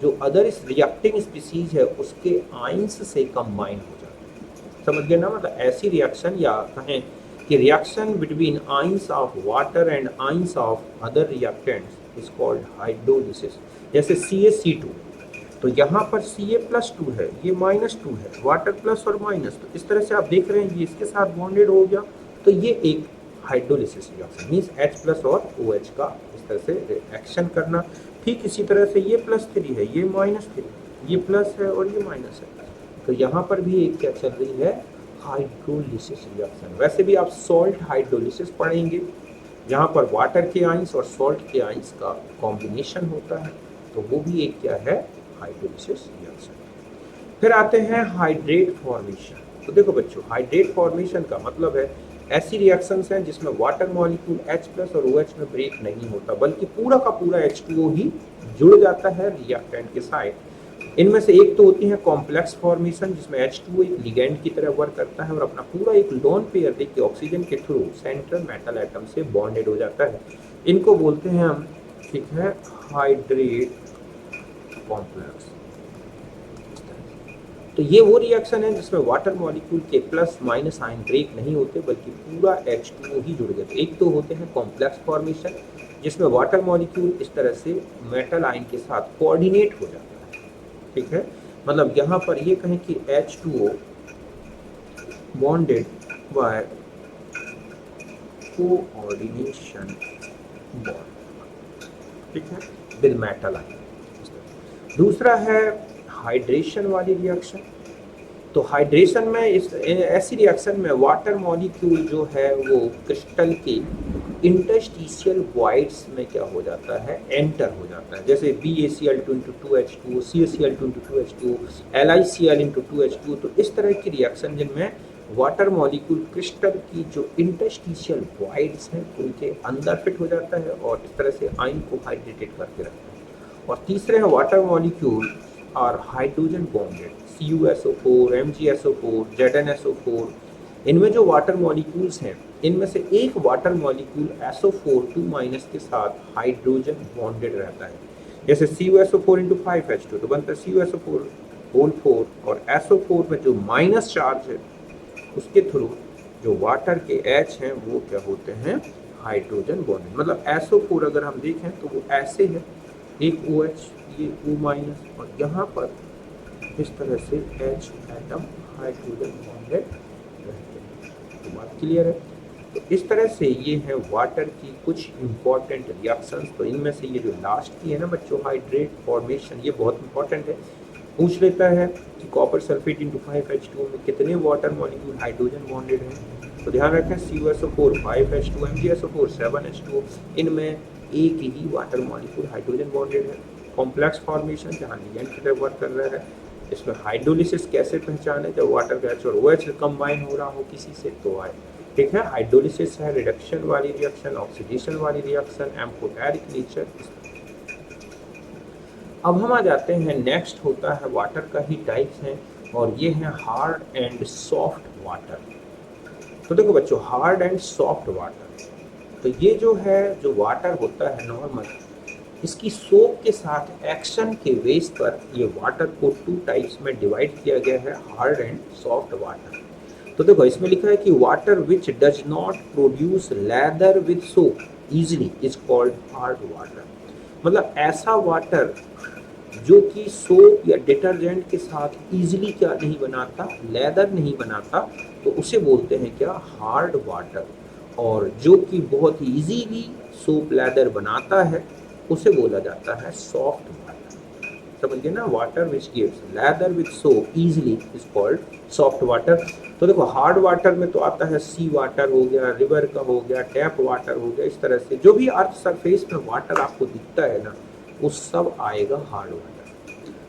जो अदर रिएक्टिंग स्पीसीज है उसके आइंस से कंबाइन हो जाते हैं। समझ गए ना, मतलब ऐसी रिएक्शन या कहें कि reaction between ions of water and ions of other reactants is called hydrolysis. जैसे CaC2, तो यहाँ पर Ca+2 है, ये -2 है, वाटर प्लस और माइनस। तो इस तरह से आप देख रहे हैं ये इसके साथ बॉन्डेड हो गया, तो ये एक hydrolysis reaction means H plus और OH का इस तरह से रिएक्शन करना। ठीक इसी तरह से ये +3 है, ये -3, ये प्लस है और ये माइनस है। तो यहाँ पर भी एक क्या चल रही है, हाइड्रोलिसिस रिएक्शन। वैसे भी आप सॉल्ट हाइड्रोलिसिस पढ़ेंगे जहाँ पर वाटर के आइंस और सॉल्ट के आइंस का कॉम्बिनेशन होता है, तो वो भी एक क्या है, हाइड्रोलिसिस रिएक्शन। फिर आते हैं हाइड्रेट फॉर्मेशन। तो देखो बच्चों, हाइड्रेट फॉर्मेशन का मतलब है ऐसी रिएक्शंस हैं जिसमें वाटर मॉलिक्यूल H प्लस और OH में ब्रेक नहीं होता, बल्कि पूरा का पूरा H2O ही जुड़ जाता है रिएक्टेंट के साथ। इनमें से एक तो होती है कॉम्प्लेक्स फॉर्मेशन जिसमें H2O एक लिगेंड की तरह वर्क करता है और अपना पूरा एक लोन पेयर देख के ऑक्सीजन के थ्रू सेंट्रल मेटल एटम से बॉन्डेड हो जाता है। इनको बोलते हैं हम, ठीक है, हाइड्रेट कॉम्प्लेक्स। तो ये वो रिएक्शन है जिसमें वाटर मॉलिक्यूल के प्लस माइनस आयन ब्रेक नहीं होते बल्कि पूरा H2O ही जुड़ गया। तो एक तो होते हैं कॉम्प्लेक्स फॉर्मेशन जिसमें वाटर मॉलिक्यूल इस तरह से मेटल आयन के साथ कोऑर्डिनेट हो जाता है, ठीक है, मतलब यहाँ पर ये कहें कि H2O bonded bye coordination bond, ठीक है, विद मेटल आयन। दूसरा है हाइड्रेशन वाली रिएक्शन। तो हाइड्रेशन में ऐसी रिएक्शन में वाटर मॉलिक्यूल जो है वो क्रिस्टल के इंटरस्टिशियल वॉइड्स में क्या हो जाता है, एंटर हो जाता है। जैसे BaCl2 × 2H2, CaCl2 × 2H2, LiCl × 2H2। तो इस तरह की रिएक्शन जिनमें वाटर मॉलिक्यूल क्रिस्टल की जो इंटरस्टिशियल वॉइड्स हैं उनके अंदर फिट हो जाता है और इस तरह से आयन को हाइड्रेटेड करके रखता है। और तीसरे हैं वाटर मॉलिक्यूल और hydrogen bonded, CuSO4, MgSO4, ZnSO4। इनमें जो वाटर मॉलिक्यूल्स हैं इनमें से एक वाटर मॉलिक्यूल SO4 2- के साथ हाइड्रोजन बॉन्डेड रहता है। जैसे CuSO4 × 5H2 तो बनता है CuSO4 होल 4 और SO4 में जो माइनस चार्ज है उसके थ्रू जो वाटर के H हैं वो क्या होते हैं, हाइड्रोजन बॉन्डेड। मतलब SO4 अगर हम देखें तो वो ऐसे है एक OH, ये O माइनस, और यहाँ पर इस तरह से H एटम हाइड्रोजन बॉन्डेड रहते हैं। तो बात क्लियर है। तो इस तरह से ये है वाटर की कुछ इंपॉर्टेंट रिएक्शंस। तो इनमें से ये जो लास्ट की है ना बच्चों, हाइड्रेट फॉर्मेशन, ये बहुत इंपॉर्टेंट है। पूछ लेता है कि कॉपर सल्फेट इंटू 5H2 में कितने वाटर मॉलिक्यूल हाइड्रोजन बॉन्डेड हैं। तो ध्यान रखें CuSO4 5H2, MgSO4 7H2, इनमें एक ही वाटर मॉलिक्यूल हाइड्रोजन बॉन्डेड है। कॉम्प्लेक्स फॉर्मेशन जहाँ लिगेंड की तरफ वर्क कर रहा है। इसमें हाइड्रोलिसिस कैसे पहचाने, जब वाटर का H और OH कंबाइन हो रहा हो किसी से तो आए। ठीक है, हाइड्रोलिसिस है रिडक्शन वाली रिएक्शन, ऑक्सीडेशन वाली रिएक्शन, एम्फोटेरिक नेचर। अब हम आ जाते हैं, नेक्स्ट होता है वाटर का ही टाइप्स हैं, और ये है हार्ड एंड सॉफ्ट वाटर। तो देखो बच्चों, हार्ड एंड सॉफ्ट वाटर, तो ये जो है जो वाटर होता है नॉर्मल, इसकी सोप के साथ एक्शन के बेस पर ये वाटर को 2 टाइप्स में डिवाइड किया गया है, हार्ड एंड सॉफ्ट वाटर। तो देखो इसमें लिखा है कि water which does not produce lather with soap easily is called hard water. मतलब ऐसा वाटर जो कि सोप या डिटर्जेंट के साथ इजीली क्या नहीं बनाता, लेदर नहीं बनाता, तो उसे बोलते हैं क्या, हार्ड वाटर। और जो कि बहुत ही इजीली सोप लेदर बनाता है उसे बोला जाता है सॉफ्ट वाटर। समझ गए ना, water which gives lather with soap easily is called soft water. तो देखो हार्ड वाटर में तो आता है सी वाटर हो गया, रिवर का हो गया, टैप वाटर हो गया, इस तरह से जो भी अर्थ सरफेस में वाटर आपको दिखता है ना, वो सब आएगा हार्ड वाटर।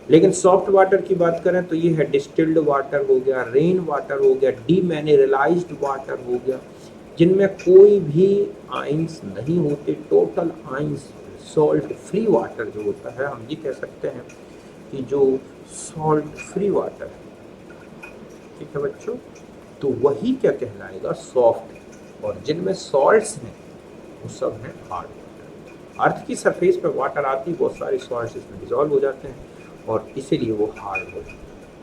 लेकिन सॉफ्ट वाटर की बात करें तो ये है डिस्टिल्ड वाटर हो गया, रेन वाटर हो गया, डीमिनरलाइज्ड वाटर हो गया, जिनमें कोई भी आइंस नहीं होते, total ions, salt free water जो होता है, हम ये कह सकते हैं कि जो सॉल्ट फ्री वाटर है। ठीक है बच्चों, तो वही क्या कहलाएगा, सॉफ्ट। और जिनमें सॉल्ट्स हैं वो सब हैं हार्ड वाटर। अर्थ की सरफेस पर वाटर आती, बहुत सारे सॉल्ट्स इसमें डिजॉल्व हो जाते हैं और इसीलिए वो हार्ड हो।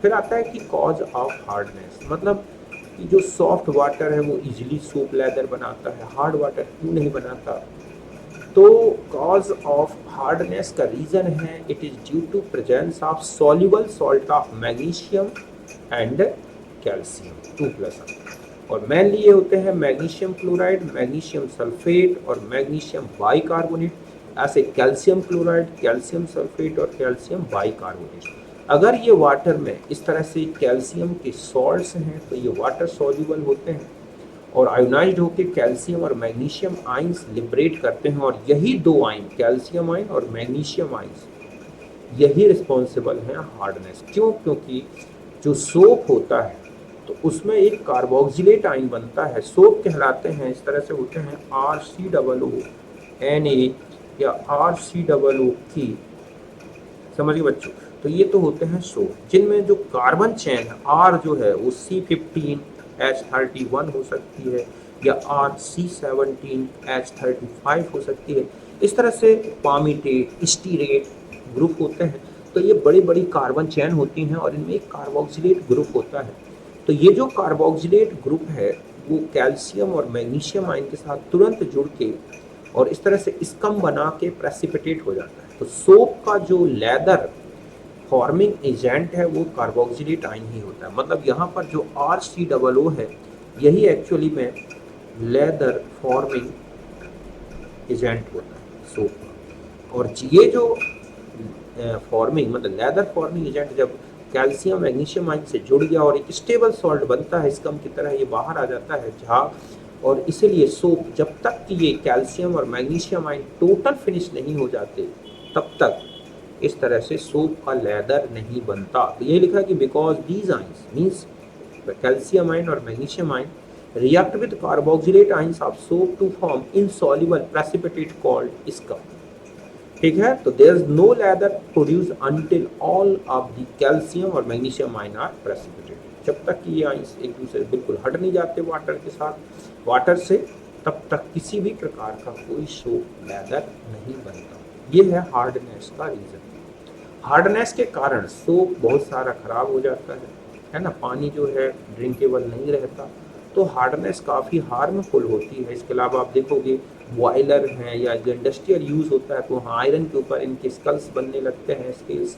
फिर आता है कि कॉज ऑफ हार्डनेस, मतलब कि जो सॉफ्ट वाटर है वो इजीली सोप लेदर बनाता है, हार्ड वाटर क्यों नहीं बनाता। तो कॉज ऑफ हार्डनेस का रीज़न है, it is due to presence of soluble salt of magnesium and calcium 2+, और मेनली ये होते हैं मैग्नीशियम क्लोराइड, मैग्नीशियम सल्फेट और मैग्नीशियम बाइकार्बोनेट। ऐसे कैल्शियम क्लोराइड, कैल्शियम सल्फेट और कैल्शियम बाइकार्बोनेट। अगर ये वाटर में इस तरह से कैल्शियम के सॉल्ट्स हैं तो ये वाटर सॉल्युबल होते हैं और आयोनाइज्ड होकर कैल्शियम और मैग्नीशियम आइंस लिबरेट करते हैं, और यही दो आइन, कैल्शियम आइन और मैग्नीशियम आइंस, यही रिस्पॉन्सिबल हैं हार्डनेस। क्यों? क्योंकि जो सोप होता है तो उसमें एक कार्बोक्सिलेट आइन बनता है, सोप कहलाते हैं, इस तरह से होते हैं RCOONA या RCOO3। समझिए बच्चों, तो ये तो होते हैं सोप, जिनमें जो कार्बन चेन है R जो है वो C15H31 हो सकती है या RC17H35 हो सकती है। इस तरह से पामीटेट, स्टीरेट ग्रुप होते हैं। तो ये बड़ी बड़ी कार्बन चेन होती हैं और इनमें एक कार्बोक्सिलेट ग्रुप होता है। तो ये जो कार्बोक्सिलेट ग्रुप है वो कैल्शियम और मैग्नीशियम आयन के साथ तुरंत जुड़ के और इस तरह से स्कम बना के प्रेसिपिटेट हो जाता है। तो सोप का जो लेदर फॉर्मिंग एजेंट है वो कार्बोक्सिलेट आयन ही होता है। मतलब यहाँ पर जो RCOO है यही एक्चुअली में लेदर फॉर्मिंग एजेंट होता है सोप का। और ये जो फॉर्मिंग मतलब लेदर फॉर्मिंग एजेंट जब कैल्शियम मैग्नीशियम आयन से जुड़ गया और एक स्टेबल सॉल्ट बनता है स्कम की तरह, ये बाहर आ जाता है झाग। और इसीलिए सोप जब तक कि ये कैल्शियम और मैग्नीशियम आयन टोटल फिनिश नहीं हो जाते तब तक इस तरह से सोप का लेदर नहीं बनता। तो ये लिखा है कि because these ions means calcium ion और magnesium ion react with carboxylate ions of soap to form insoluble precipitate called scum। ठीक है, तो there is no lather produce until all of the calcium और मैग्नीशियम आयन आर प्रेसिपिटेट। जब तक कि ये ions एक दूसरे से बिल्कुल हट नहीं जाते वाटर के साथ, वाटर से, तब तक किसी भी प्रकार का कोई सोप लेदर नहीं बनता। ये है हार्डनेस का रीजन। हार्डनेस के कारण सोप बहुत सारा खराब हो जाता है ना, पानी जो है ड्रिंकेबल नहीं रहता। तो हार्डनेस काफ़ी हार्मफुल होती है। इसके अलावा आप देखोगे बॉयलर हैं या जो इंडस्ट्रियल यूज़ होता है तो वहाँ आयरन के ऊपर इनके स्कल्स बनने लगते हैं स्केल्स,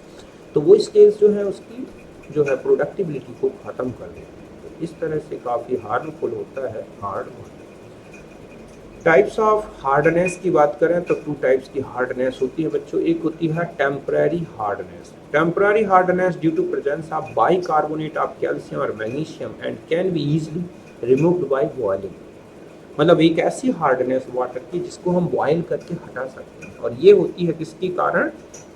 तो वो स्केल्स जो है उसकी जो है प्रोडक्टिबिलिटी को ख़त्म कर देते हैं। तो इस तरह से काफ़ी हार्मफुल होता है हार्ड। टाइप्स ऑफ हार्डनेस की बात करें तो टू टाइप्स की हार्डनेस होती है बच्चों। एक होती है temporary hardness. Temporary hardness due to presence of bicarbonate of calcium और magnesium and can be easily removed by boiling. मतलब एक ऐसी हार्डनेस वाटर की जिसको हम बॉयल करके हटा सकते हैं, और ये होती है किसके कारण?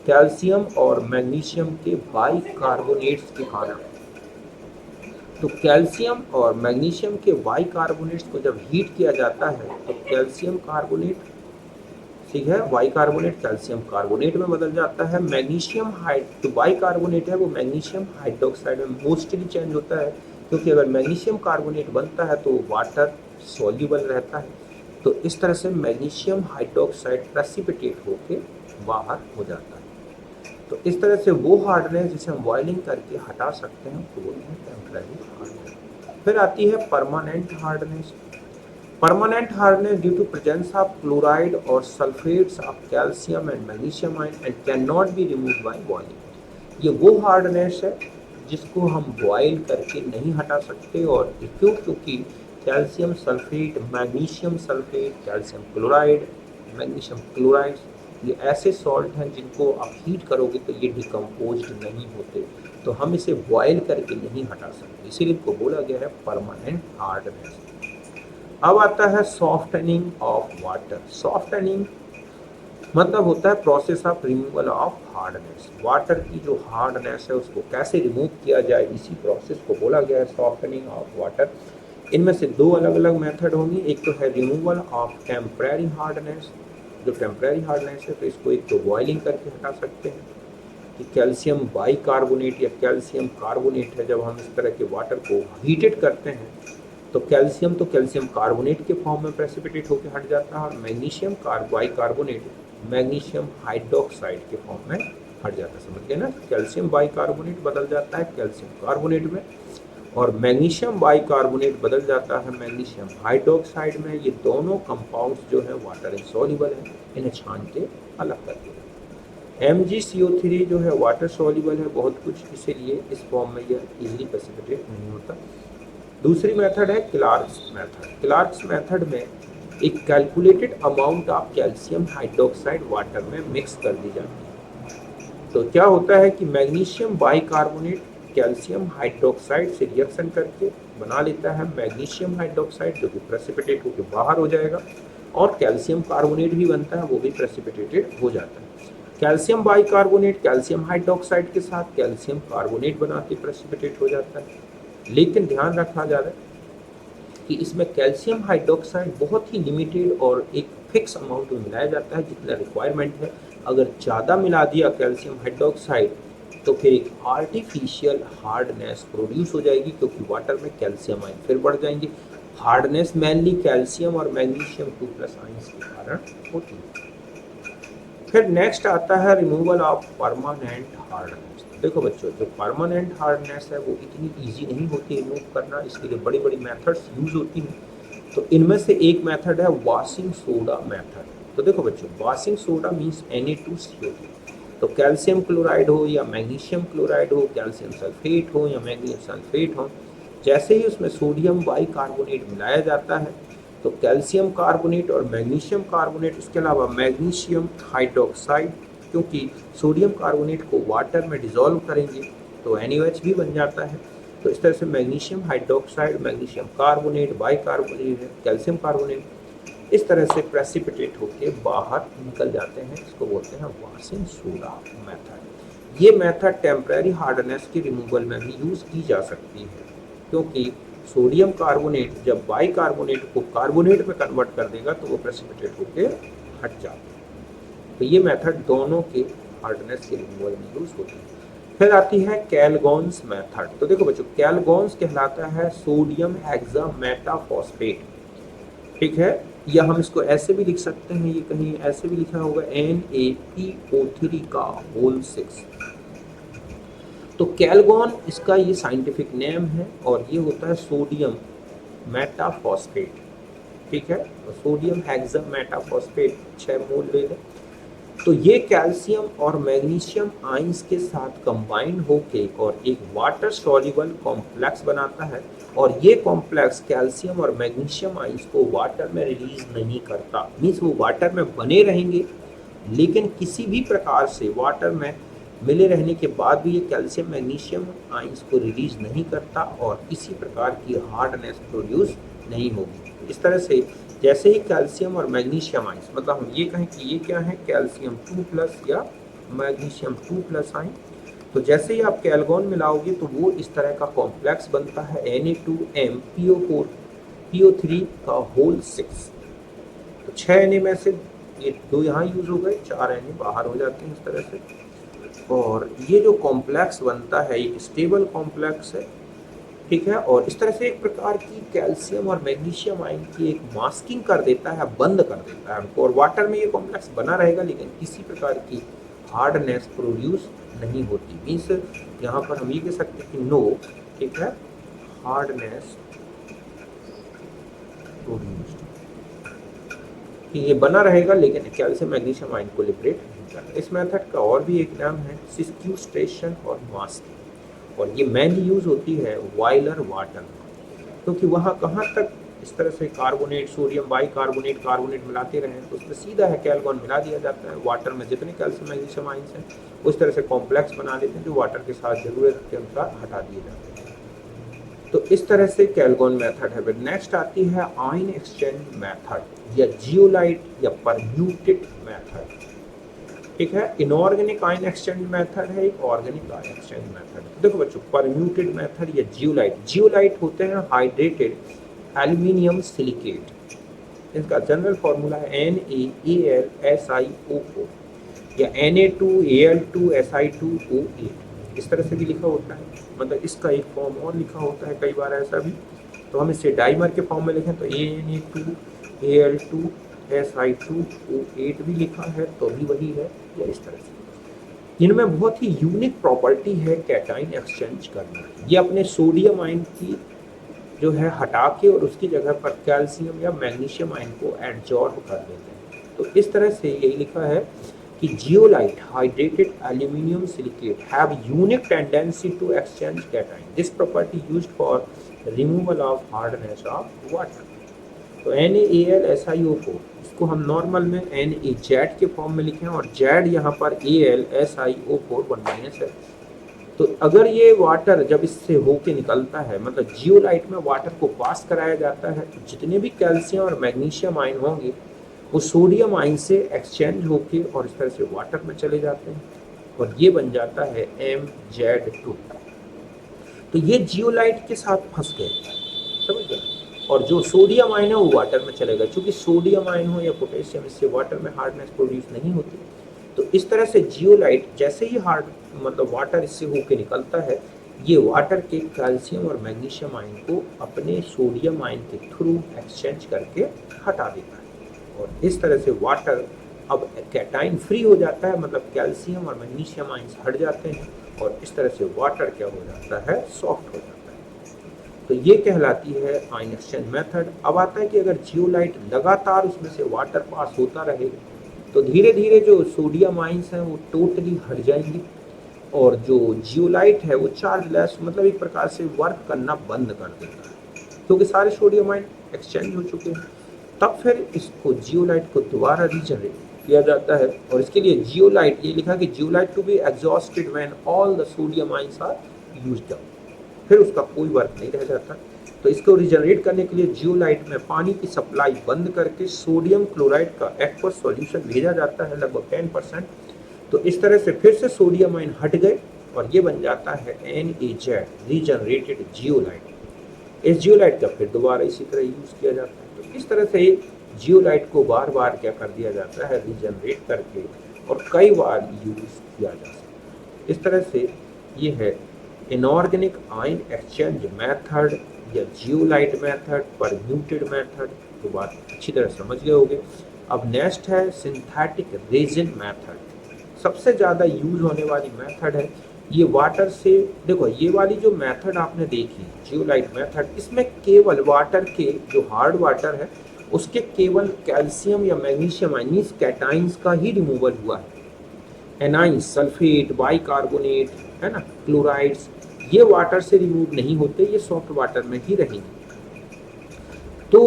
कैल्शियम और मैग्नीशियम के बाइकार्बोनेट्स के कारण। तो कैल्शियम और मैग्नीशियम के बाइकार्बोनेट्स को जब हीट किया जाता है तो कैल्शियम कार्बोनेट, ठीक है, बाइकार्बोनेट कैल्शियम कार्बोनेट में बदल जाता है। मैग्नीशियम हाइड जो बाइकार्बोनेट है वो मैग्नीशियम हाइड्रोक्साइड में मोस्टली चेंज होता है, क्योंकि अगर मैग्नीशियम कार्बोनेट बनता है तो वाटर सॉल्यूबल रहता है। तो इस तरह से मैग्नीशियम हाइड्रोक्साइड प्रेसिपिटेट होकर बाहर हो जाता है। तो इस तरह से वो हार्डनेस जिसे हम बॉइलिंग करके हटा सकते हैं तो बोलते हैं टेम्पररी हार्डनेस। फिर आती है permanent hardness. Permanent hardness due to presence of chloride और sulphates of calcium and magnesium ion and can not be removed by boiling. ये वो हार्डनेस है जिसको हम बॉयल करके नहीं हटा सकते। और क्यों? क्योंकि calcium sulphate, magnesium sulphate, calcium chloride, magnesium chloride, ये ऐसे सॉल्ट हैं जिनको आप हीट करोगे तो ये डिकम्पोज नहीं होते, तो हम इसे बॉयल करके नहीं हटा सकते, इसीलिए इनको बोला गया है परमानेंट हार्डनेस। अब आता है सॉफ्टनिंग ऑफ वाटर। सॉफ्टनिंग मतलब होता है process of removal of hardness. Water की जो हार्डनेस है उसको कैसे रिमूव किया जाए, इसी प्रोसेस को बोला गया है सॉफ्टनिंग ऑफ वाटर। इनमें से दो अलग अलग मेथड होंगी। एक तो है रिमूवल ऑफ टेम्परेरी हार्डनेस। जो टेम्परेरी हार्डनेस है तो इसको एक तो बॉइलिंग करके हटा सकते हैं कि कैल्शियम बाइकार्बोनेट या कैल्शियम कार्बोनेट है, जब हम इस तरह के वाटर को हीटेड करते हैं तो कैल्शियम कार्बोनेट के फॉर्म में प्रेसिपिटेट होकर हट जाता है, और मैग्नीशियम बाइकार्बोनेट मैग्नीशियम हाइड्रोक्साइड के फॉर्म में हट जाता है। समझ गए ना? कैल्शियम बाइकार्बोनेट बदल जाता है कैल्शियम कार्बोनेट में, और मैग्नीशियम बाइकार्बोनेट बदल जाता है मैग्नीशियम हाइड्रोक्साइड में। ये दोनों कंपाउंड्स जो है वाटर इनसॉल्युबल है, इन्हें छान के अलग कर दिया। MgCO3 जो है वाटर सॉल्युबल है बहुत कुछ, इसीलिए इस फॉर्म में यह इजीली प्रेसिपिटेट नहीं होता। दूसरी मेथड है क्लार्क्स मेथड। क्लार्क्स मेथड में एक calculated amount of calcium hydroxide water में मिक्स कर दी जाती है। तो क्या होता है कि मैग्नीशियम बाइकार्बोनेट कैल्शियम हाइड्रोक्साइड से रिएक्शन करके बना लेता है मैग्नीशियम हाइड्रोक्साइड, जो कि प्रेसिपिटेट होकर बाहर हो जाएगा, और कैल्शियम कार्बोनेट भी बनता है, वो भी प्रेसिपिटेटेड हो जाता है। कैल्शियम बाइकार्बोनेट कैल्शियम हाइड्रोक्साइड के साथ कैल्शियम कार्बोनेट बना के प्रेसिपिटेट हो जाता है। लेकिन ध्यान रखा जा रहा है कि इसमें कैल्शियम हाइड्रोक्साइड बहुत ही लिमिटेड और एक फिक्स अमाउंट में मिलाया जाता है जितना रिक्वायरमेंट है। अगर ज़्यादा मिला दिया कैल्शियम हाइड्रोक्साइड तो फिर एक आर्टिफिशियल हार्डनेस प्रोड्यूस हो जाएगी, क्योंकि वाटर में कैल्शियम आयन फिर बढ़ जाएंगे। हार्डनेस मेनली कैल्शियम और मैग्नीशियम 2+ आयंस के कारण होती है। फिर नेक्स्ट आता है रिमूवल ऑफ परमानेंट हार्डनेस। देखो बच्चों, जो परमानेंट हार्डनेस है वो इतनी इजी नहीं होती रिमूव करना, इसके लिए बड़ी बड़ी मेथड्स यूज होती हैं। तो इनमें से एक मेथड है वॉशिंग सोडा मेथड। तो देखो बच्चों, वॉशिंग सोडा मीन्स Na2CO2। तो कैल्शियम क्लोराइड हो या मैग्नीशियम क्लोराइड हो, कैल्शियम सल्फेट हो या मैग्नीशियम सल्फेट हो, जैसे ही उसमें सोडियम बाइकार्बोनेट मिलाया जाता है तो कैल्शियम कार्बोनेट और मैग्नीशियम कार्बोनेट, इसके अलावा मैग्नीशियम हाइड्रोक्साइड, क्योंकि सोडियम कार्बोनेट को वाटर में डिसॉल्व करेंगे तो NaOH भी बन जाता है। तो इस तरह से magnesium hydroxide, magnesium carbonate, bicarbonate, calcium carbonate इस तरह से प्रेसिपिटेट होकर बाहर निकल जाते हैं। इसको बोलते हैं वॉशिंग सोडा मेथड। ये मेथड टेम्परेरी हार्डनेस के रिमूवल में भी यूज़ की जा सकती है, क्योंकि सोडियम कार्बोनेट जब बाइकार्बोनेट को कार्बोनेट में कन्वर्ट कर देगा तो वो प्रेसिपिटेट होकर हट जाता है। तो ये मेथड दोनों के हार्डनेस के रिमूवल में यूज होती है। फिर आती है कैलगॉन्स मेथड। तो देखो बच्चों, कैलगॉन्स कहलाता है सोडियम हेक्सामेटाफॉस्फेट, ठीक है, या हम इसको ऐसे भी लिख सकते हैं, ये कहीं ऐसे भी लिखा होगा NaPO3 का होल 6। तो कैलगॉन इसका ये साइंटिफिक नेम है, और ये होता है सोडियम मेटाफॉस्फेट, ठीक है, तो सोडियम हेक्सा मेटाफॉस्फेट 6 मोल ले लें। तो ये कैल्शियम और मैग्नीशियम आइंस के साथ कंबाइन होके और एक वाटर सॉल्युबल कॉम्प्लेक्स बनाता है, और ये कॉम्प्लेक्स कैल्शियम और मैग्नीशियम आइंस को वाटर में रिलीज नहीं करता। मीन्स वो वाटर में बने रहेंगे, लेकिन किसी भी प्रकार से वाटर में मिले रहने के बाद भी ये कैल्शियम मैग्नीशियम आइंस को रिलीज नहीं करता और किसी प्रकार की हार्डनेस प्रोड्यूस नहीं होगी। इस तरह से जैसे ही कैल्शियम और मैग्नीशियम आइंस, मतलब हम ये कहें कि ये क्या है, कैल्शियम 2+ या मैग्नीशियम 2+ आइन, तो जैसे ही आप कैल्गोन मिलाओगे तो वो इस तरह का कॉम्प्लेक्स बनता है Na2MPO4 PO3 का होल 6। तो 6 Na में से ये 2 यहाँ यूज हो गए, 4 Na बाहर हो जाते हैं इस तरह से। और ये जो कॉम्प्लेक्स बनता है एक स्टेबल कॉम्प्लेक्स है, ठीक है, और इस तरह से एक प्रकार की कैल्शियम और मैग्नीशियम आयन की एक मास्किंग कर देता है, बंद कर देता है हमको, और वाटर में ये कॉम्प्लेक्स बना रहेगा लेकिन किसी प्रकार की हार्डनेस प्रोड्यूस नहीं होती। मीन्स यहाँ पर हम ये कह सकते हैं कि नो, ठीक है, हार्डनेस प्रोड्यूस, कि ये बना रहेगा लेकिन कैल्शियम मैग्नीशियम आयन को लिबरेट नहीं करता। इस मेथड का और भी एक नाम है सिक्यूस्ट्रेशन और मास्किंग, और ये मेनली यूज होती है बॉयलर वाटर, क्योंकि वहाँ कहाँ तक इस तरह से कार्बोनेट, सोडियम बाइकार्बोनेट, कार्बोनेट मिलाते रहें तो उसमें सीधा है कैल्गोन मिला दिया जाता है। वाटर में जितने कैल्शियम मैग्नीशियम आइंस हैं उस तरह से कॉम्प्लेक्स बना देते हैं जो वाटर के साथ जरूरत के अनुसार हटा दिए जाते हैं। तो इस तरह से कैल्गोन मेथड है। नेक्स्ट आती है आयन एक्सचेंज मेथड या जियोलाइट या परम्यूटेड मेथड, ठीक है। इनऑर्गेनिक आयन एक्सचेंज मेथड है, एक ऑर्गेनिक आयन एक्सचेंज मेथड है। देखो बच्चों, परम्यूटेड मेथड या जियोलाइट होते हैं हाइड्रेटेड एल्यूमिनियम सिलिकेट। इसका जनरल फॉर्मूला है NaAlSiO4 या Na2Al2Si2O8, इस तरह से भी लिखा होता है। मतलब इसका एक फॉर्म और लिखा होता है कई बार ऐसा भी, तो हम इसे डाइमर के फॉर्म में लिखें तो Na2Al2Si2O8 भी लिखा है तो भी वही है, या इस तरह से। इनमें बहुत ही यूनिक प्रॉपर्टी है कैटाइन एक्सचेंज करना। ये अपने सोडियम आयन की जो है हटा के और उसकी जगह पर कैल्शियम या मैग्नीशियम आयन को एडजॉर्ब कर देते हैं। तो इस तरह से यही लिखा है कि zeolite hydrated aluminium silicate have unique tendency to exchange cation, this property used for removal of hardness of water. तो NaAlSiO4 इसको हम नॉर्मल में NaZ के फॉर्म में लिखें और Z यहाँ पर AlSiO4 1- है। तो अगर ये वाटर जब इससे होके निकलता है, मतलब जियोलाइट में वाटर को पास कराया जाता है, तो जितने भी कैल्शियम और मैग्नीशियम आयन होंगे वो सोडियम आयन से एक्सचेंज होके और इस तरह से वाटर में चले जाते हैं और ये बन जाता है MZ2। तो ये जियोलाइट के साथ फंस गए, समझ गए, और जो सोडियम आयन है वो वाटर में चलेगा। चूंकि सोडियम आयन हो या पोटेशियम, इससे वाटर में हार्डनेस प्रोड्यूस नहीं होती। तो इस तरह से जियोलाइट जैसे ही हार्ड मतलब वाटर इससे होके निकलता है, ये वाटर के कैल्शियम और मैग्नीशियम आयन को अपने सोडियम आयन के थ्रू एक्सचेंज करके हटा देता है, और इस तरह से वाटर अब कैटाइन फ्री हो जाता है, मतलब कैल्शियम और मैग्नीशियम आयन हट जाते हैं और इस तरह से वाटर क्या हो जाता है, सॉफ्ट हो जाता है। तो ये कहलाती है आयन एक्सचेंज मेथड। अब आता है कि अगर जियोलाइट लगातार उसमें से वाटर पास होता रहेगा तो धीरे धीरे जो सोडियम आयंस हैं वो टोटली हट जाएंगे और जो जियोलाइट है वो चार्जलेस, मतलब एक प्रकार से वर्क करना बंद कर देता है, क्योंकि सारे सोडियम आयन एक्सचेंज हो चुके हैं। तब फिर इसको जियोलाइट को दोबारा रीजनरेट किया जाता है, और इसके लिए जियोलाइट, ये लिखा कि zeolite to be exhausted when all the sodium ions are used up, फिर उसका कोई वर्क नहीं रह जाता। तो इसको रिजनरेट करने के लिए जियोलाइट में पानी की सप्लाई बंद करके सोडियम क्लोराइड का एक्वस सॉल्यूशन भेजा जाता है, लगभग 10%। तो इस तरह से फिर से सोडियम आयन हट गए और ये बन जाता है NaZ रीजनरेटेड जियोलाइट। इस जियोलाइट का फिर दोबारा इसी तरह यूज किया जाता है। तो इस तरह से जियोलाइट को बार बार क्या कर दिया जाता है, रीजनरेट करके, और कई बार यूज किया जा सकता है। इस तरह से ये है इनऑर्गेनिक आयन एक्सचेंज मेथड या जियोलाइट मेथड, परम्यूटेड मेथड। तो बात अच्छी तरह समझ गए होंगे। अब नेक्स्ट है सिंथेटिक रेजिन मेथड। सबसे ज़्यादा यूज होने वाली मेथड है ये वाटर से, देखो ये वाली जो मेथड आपने देखी जियोलाइट मेथड, इसमें केवल वाटर के जो हार्ड वाटर है उसके केवल कैल्शियम या मैग्नीशियम आयनीज कैटाइंस का ही रिमूवल हुआ है। एनाइंस, सल्फेट, बाइकार्बोनेट, है ना, क्लोराइड्स, ये वाटर से रिमूव नहीं होते, ये सॉफ्ट वाटर में ही रहेंगे। तो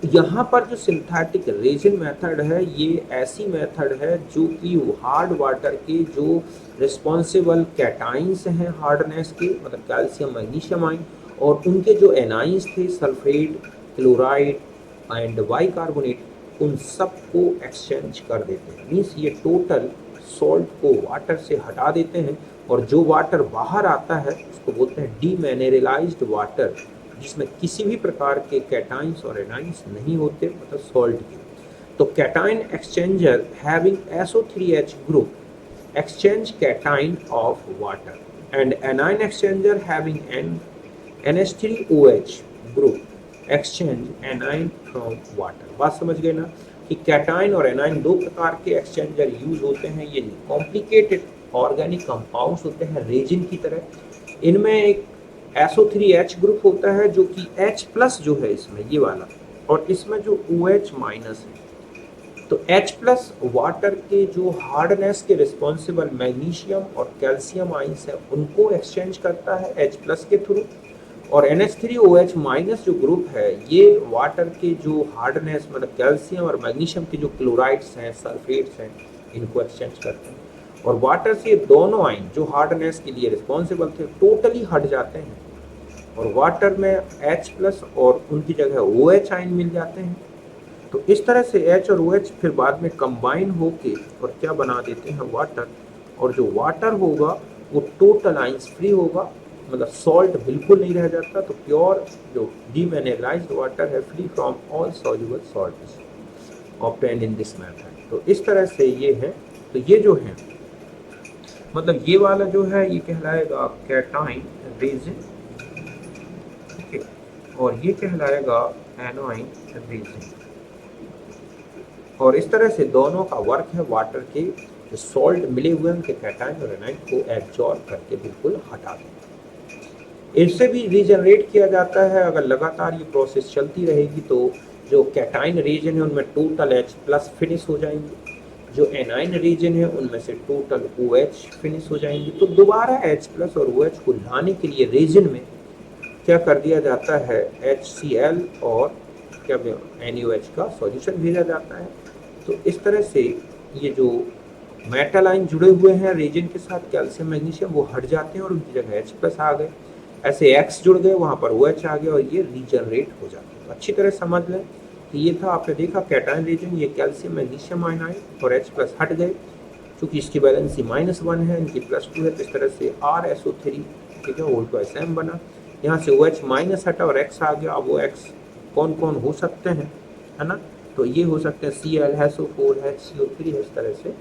यहाँ पर जो सिंथेटिक रेजिन मेथड है ये ऐसी मेथड है जो कि हार्ड वाटर के जो रिस्पॉन्सिबल कैटाइंस हैं हार्डनेस के, मतलब कैल्शियम, मैग्नीशियम आयन, और उनके जो एनाइंस थे सल्फेट, क्लोराइड एंड बाइकार्बोनेट, उन सब को एक्सचेंज कर देते हैं। मीन्स ये टोटल सॉल्ट को वाटर से हटा देते हैं, और जो वाटर बाहर आता है उसको बोलते हैं डीमिनरलाइज्ड वाटर, जिसमें किसी भी प्रकार के कैटाइंस और एनाइंस नहीं होते, मतलब सॉल्ट के। तो cation exchanger having SO3H group exchange cation of water and A9 exchanger having NH3OH group exchange A9 from water. बात समझ गए ना कि कैटाइन और एनाइन दो प्रकार के एक्सचेंजर यूज होते हैं। ये कॉम्प्लिकेटेड ऑर्गेनिक कंपाउंड्स होते हैं रेजिन की तरह। इनमें एक SO3H ग्रुप होता है जो कि H प्लस जो है इसमें ये वाला, और इसमें जो OH माइनस है। तो H प्लस वाटर के जो हार्डनेस के रिस्पॉन्सिबल मैग्नीशियम और कैल्शियम आइंस है उनको एक्सचेंज करता है H प्लस के थ्रू, और NH3OH माइनस जो ग्रुप है ये वाटर के जो हार्डनेस, मतलब कैल्शियम और मैग्नीशियम के जो क्लोराइड्स हैं, सल्फेट्स हैं, इनको एक्सचेंज करते हैं। और वाटर से दोनों आयन जो हार्डनेस के लिए रिस्पॉन्सिबल थे टोटली हट जाते हैं, और वाटर में H प्लस और उनकी जगह OH आयन मिल जाते हैं। तो इस तरह से H और OH फिर बाद में कंबाइन होके और क्या बना देते हैं, वाटर। और जो वाटर होगा वो टोटल आयंस फ्री होगा, मतलब सॉल्ट बिल्कुल नहीं रह जाता। तो प्योर जो डीमिनरलाइज्ड वाटर है free from all soluble salts obtained in this method. तो इस तरह से ये है। तो ये जो है मतलब ये वाला जो है ये कहलाएगा कैटाइन रेजिन, ओके, और ये कहलाएगा एनाइन रेजिन। और इस तरह से दोनों का वर्क है वाटर के जो सॉल्ट मिले हुए हैं उनके कैटाइन और एनाइन को एब्जॉर्ब करके बिल्कुल हटा दें। इससे भी रीजनरेट किया जाता है। अगर लगातार ये प्रोसेस चलती रहेगी तो जो कैटाइन रीजन है उनमें टोटल H प्लस फिनिश हो जाएंगे, जो एनाइन रीजन है उनमें से टोटल OH फिनिश हो जाएंगे। तो दोबारा H प्लस और OH को लाने के लिए रीजन में क्या कर दिया जाता है, HCl और क्या NaOH का सॉल्यूशन भेजा जाता है। तो इस तरह से ये जो मेटल आयन जुड़े हुए हैं रीजन के साथ कैल्शियम मैग्नीशियम वो हट जाते हैं और उनकी जगह H प्लस आ गए, ऐसे X जुड़ गए वहाँ पर OH आ गया और ये रीजनरेट हो जाते हैं। तो अच्छी तरह समझ लें कि ये था, आपने देखा कैटाइन रीजन, ये कैल्शियम मैग्नीशियम आयन आए और H प्लस हट गए, चूँकि इसकी वैलेंसी -1 है, इनकी +2 है। तो इस तरह से RSO3, ठीक है, O2SM बना, यहाँ से OH माइनस हटा और X आ गया। अब वो X कौन कौन हो सकते हैं, है ना, तो ये हो सकते हैं Cl, SO4, HCO3, इस तरह से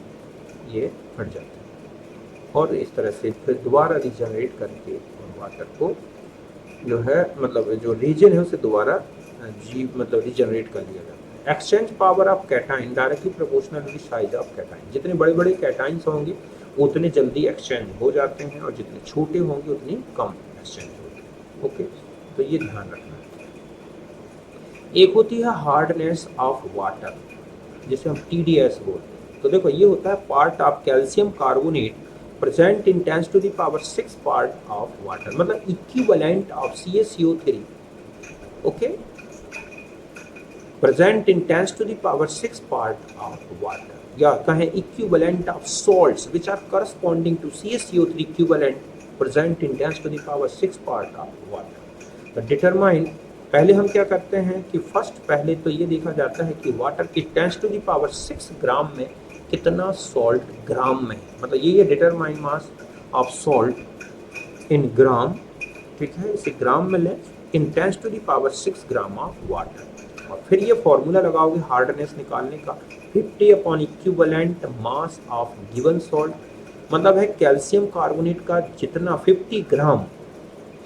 ये हट जाते हैं। और इस तरह से फिर दोबारा रीजनरेट करके वाटर को जो है, मतलब जो रीजन है उसे दोबारा मतलब रीजनरेट कर दिया जाता है। Exchange power of cation directly proportional to the size of cation. जितने बड़े बड़े कैटाइंस होंगे उतने जल्दी एक्सचेंज हो जाते हैं और जितने छोटे होंगे उतनी कम एक्सचेंज होगी। ओके, तो ये ध्यान रखना है। एक होती है हार्डनेस ऑफ वाटर, जिसे हम TDS बोलते हैं। तो देखो ये होता है part of calcium carbonate present in 10⁻⁶ part of water, मतलब equivalent of CaCO3, okay, present in 10⁻⁶ part of water, या कहें equivalent of salts which are corresponding to CaCO3 equivalent present in 10⁻⁶ part of water. तो determine, पहले हम क्या करते हैं कि फर्स्ट पहले तो ये देखा जाता है कि वाटर की 10⁻⁶ ग्राम में कितना सॉल्ट ग्राम में, मतलब ये determine mass of salt in gram, ठीक है, इसे ग्राम में लें, इन 10⁻⁶ ग्राम ऑफ वाटर। और फिर ये फॉर्मूला लगाओगे हार्डनेस निकालने का, 50 upon equivalent mass of given salt, मतलब है कैल्शियम कार्बोनेट का जितना 50 ग्राम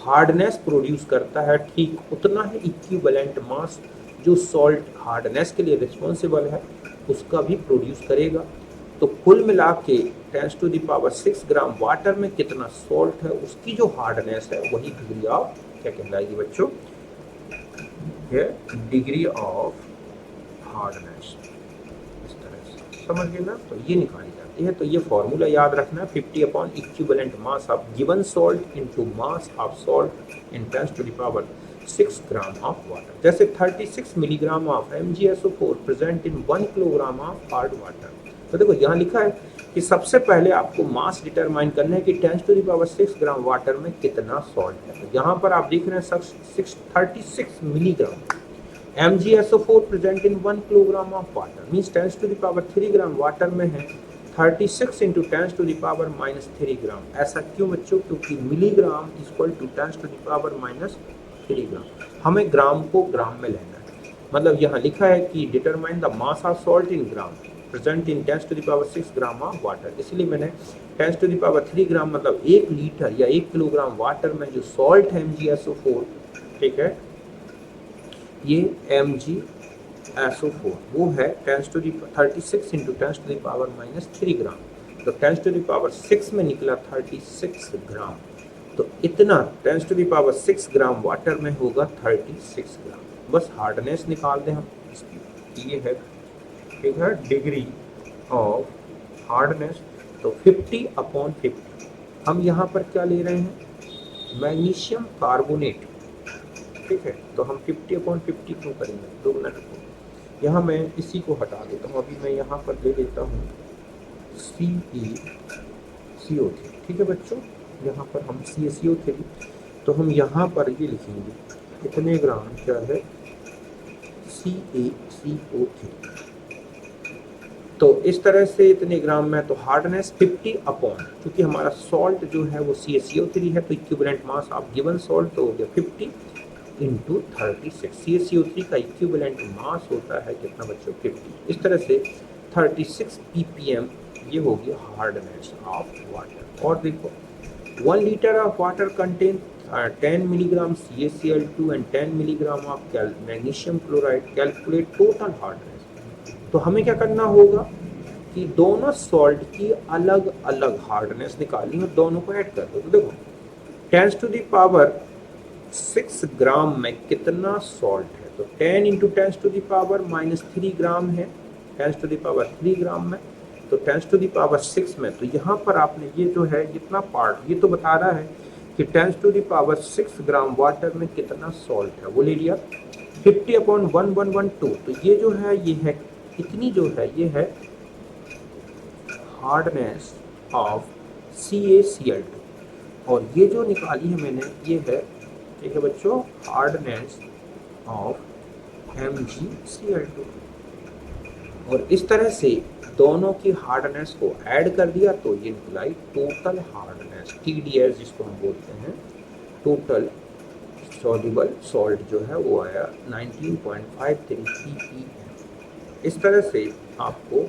हार्डनेस प्रोड्यूस करता है, ठीक उतना ही इक्विवेलेंट मास जो सॉल्ट हार्डनेस के लिए रिस्पॉन्सिबल है उसका भी प्रोड्यूस करेगा। तो कुल मिला के 10 to the power 6 gram water में कितना सॉल्ट है, उसकी जो हार्डनेस है वही डिग्री ऑफ क्या कहलाएगी बच्चों, ये डिग्री ऑफ हार्डनेस। इस तरह से समझ गए ना, तो ये निकाली जाती है। तो ये फॉर्मूला याद रखना, 50 upon equivalent mass of given salt into mass of salt in 10 to the power 6 gram of water. जैसे 36 milligram of MgSO4 present in 1 kilogram of hard water. तो देखो यहाँ लिखा है कि सबसे पहले आपको मास डिटरमाइन करना है कि 10 to the power 6 gram water में कितना सॉल्ट है। तो यहाँ पर आप देख रहे हैं 36 milligram MgSO4 present in 1 kilogram of water, means 10 to the power 3 gram water में है 36 into 10 to the power -3 gram. ऐसा क्यों बच्चों, क्योंकि milligram equal to 10 to the power -3 gram. हमें ग्राम को ग्राम में लेना है, मतलब यहाँ लिखा है कि determine the mass of salt in gram present in 10 to the power 6 gram of water. इसलिए मैंने 10 टू द पावर 3 ग्राम मतलब 1 लीटर या 1 किलोग्राम वाटर में जो सॉल्ट है MgSO4, ठीक है, ये MgSO4 वो है 36 इंटू 10 टू द पावर -3 ग्राम। तो 10 टू द पावर 6 में निकला 36 ग्राम। तो इतना 10 to the power 6 gram water में होगा 36 ग्राम। बस हार्डनेस निकाल दें हम इसकी, ये है, ठीक है, डिग्री ऑफ हार्डनेस। तो 50 अपॉन 50 हम यहाँ पर क्या ले रहे हैं, मैग्नीशियम कार्बोनेट, ठीक है। तो हम 50 अपॉन 50 क्यों करेंगे, 2 मिनट को यहाँ मैं इसी को हटा देता हूँ। अभी मैं यहाँ पर ले लेता हूँ CeCO3, ठीक है बच्चों। यहाँ पर हम CaCO3, तो हम यहाँ पर ये लिखेंगे कितने ग्राम क्या है CaCO3। तो इस तरह से इतने ग्राम में, तो हार्डनेस 50 अपॉन, क्योंकि हमारा सॉल्ट जो है वो CaCO3 है, तो equivalent mass of given salt तो हो गया 50 इंटू 36। CaCO3 का इक्विवेलेंट मास होता है कितना बच्चों, 50। इस तरह से 36 ppm ये हो गया हार्डनेस ऑफ वाटर। और देखो 1 litre of water contain 10 milligram CaCl2 and 10 milligram of magnesium chloride. Calculate total hardness. तो हमें क्या करना होगा कि दोनों सॉल्ट की अलग अलग हार्डनेस निकालनी और दोनों को ऐड कर दो। तो देखो 10 टू द पावर 6 ग्राम में कितना सॉल्ट है, तो 10 इंटू 10 टू द पावर -3 ग्राम है 10 टू द पावर 3 ग्राम में, तो 10 टू द पावर 6 में। तो यहाँ पर आपने ये जो है कितना पार्ट, ये तो बता रहा है कि 10 to the power 6 gram water में कितना सॉल्ट है, वो ले लिया 50 अपॉन 1112। तो ये जो है ये है इतनी जो है ये है हार्डनेस ऑफ CaCl2, और ये जो निकाली है मैंने ये है, ठीक है बच्चों, हार्डनेस ऑफ MgCl2। और इस तरह से दोनों की हार्डनेस को ऐड कर दिया तो ये निकलाई टोटल हार्डनेस, TDS जिसको हम बोलते हैं, टोटल सॉल्युबल सॉल्ट जो है वो आया 19.53 ppm। इस तरह से आपको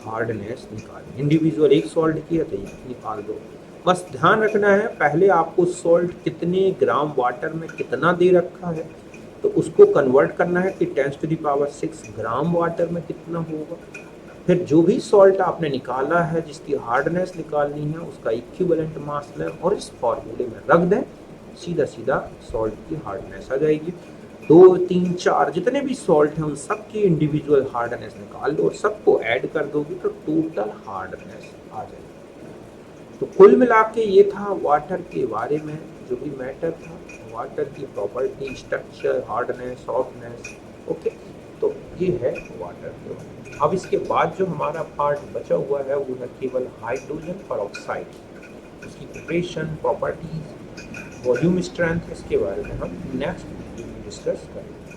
हार्डनेस निकालनी, इंडिविजुअल एक सॉल्ट की है तो निकाल दो। बस ध्यान रखना है पहले आपको सॉल्ट कितने ग्राम वाटर में कितना दे रखा है, तो उसको कन्वर्ट करना है कि 10 to the power 6 gram water में कितना होगा। फिर जो भी सॉल्ट आपने निकाला है जिसकी हार्डनेस निकालनी है उसका इक्विवेलेंट मास लें और इस फॉर्मूले में रख दें, सीधा सीधा सॉल्ट की हार्डनेस आ जाएगी। 2, 3, 4 जितने भी सॉल्ट हैं उन सबकी इंडिविजुअल हार्डनेस निकाल दो और सबको ऐड कर दोगे तो टोटल हार्डनेस आ जाएगी। तो कुल मिला के ये था वाटर के बारे में जो भी मैटर था, वाटर की property, structure, hardness, softness. Okay, तो ये है वाटर के बारे में। अब इसके बाद जो हमारा पार्ट बचा हुआ है वो है केवल हाइड्रोजन परऑक्साइड, उसकी प्रिपरेशन, प्रॉपर्टीज, वॉल्यूम, स्ट्रेंथ, इसके बारे में हम नेक्स्ट डिस्कस करेंगे।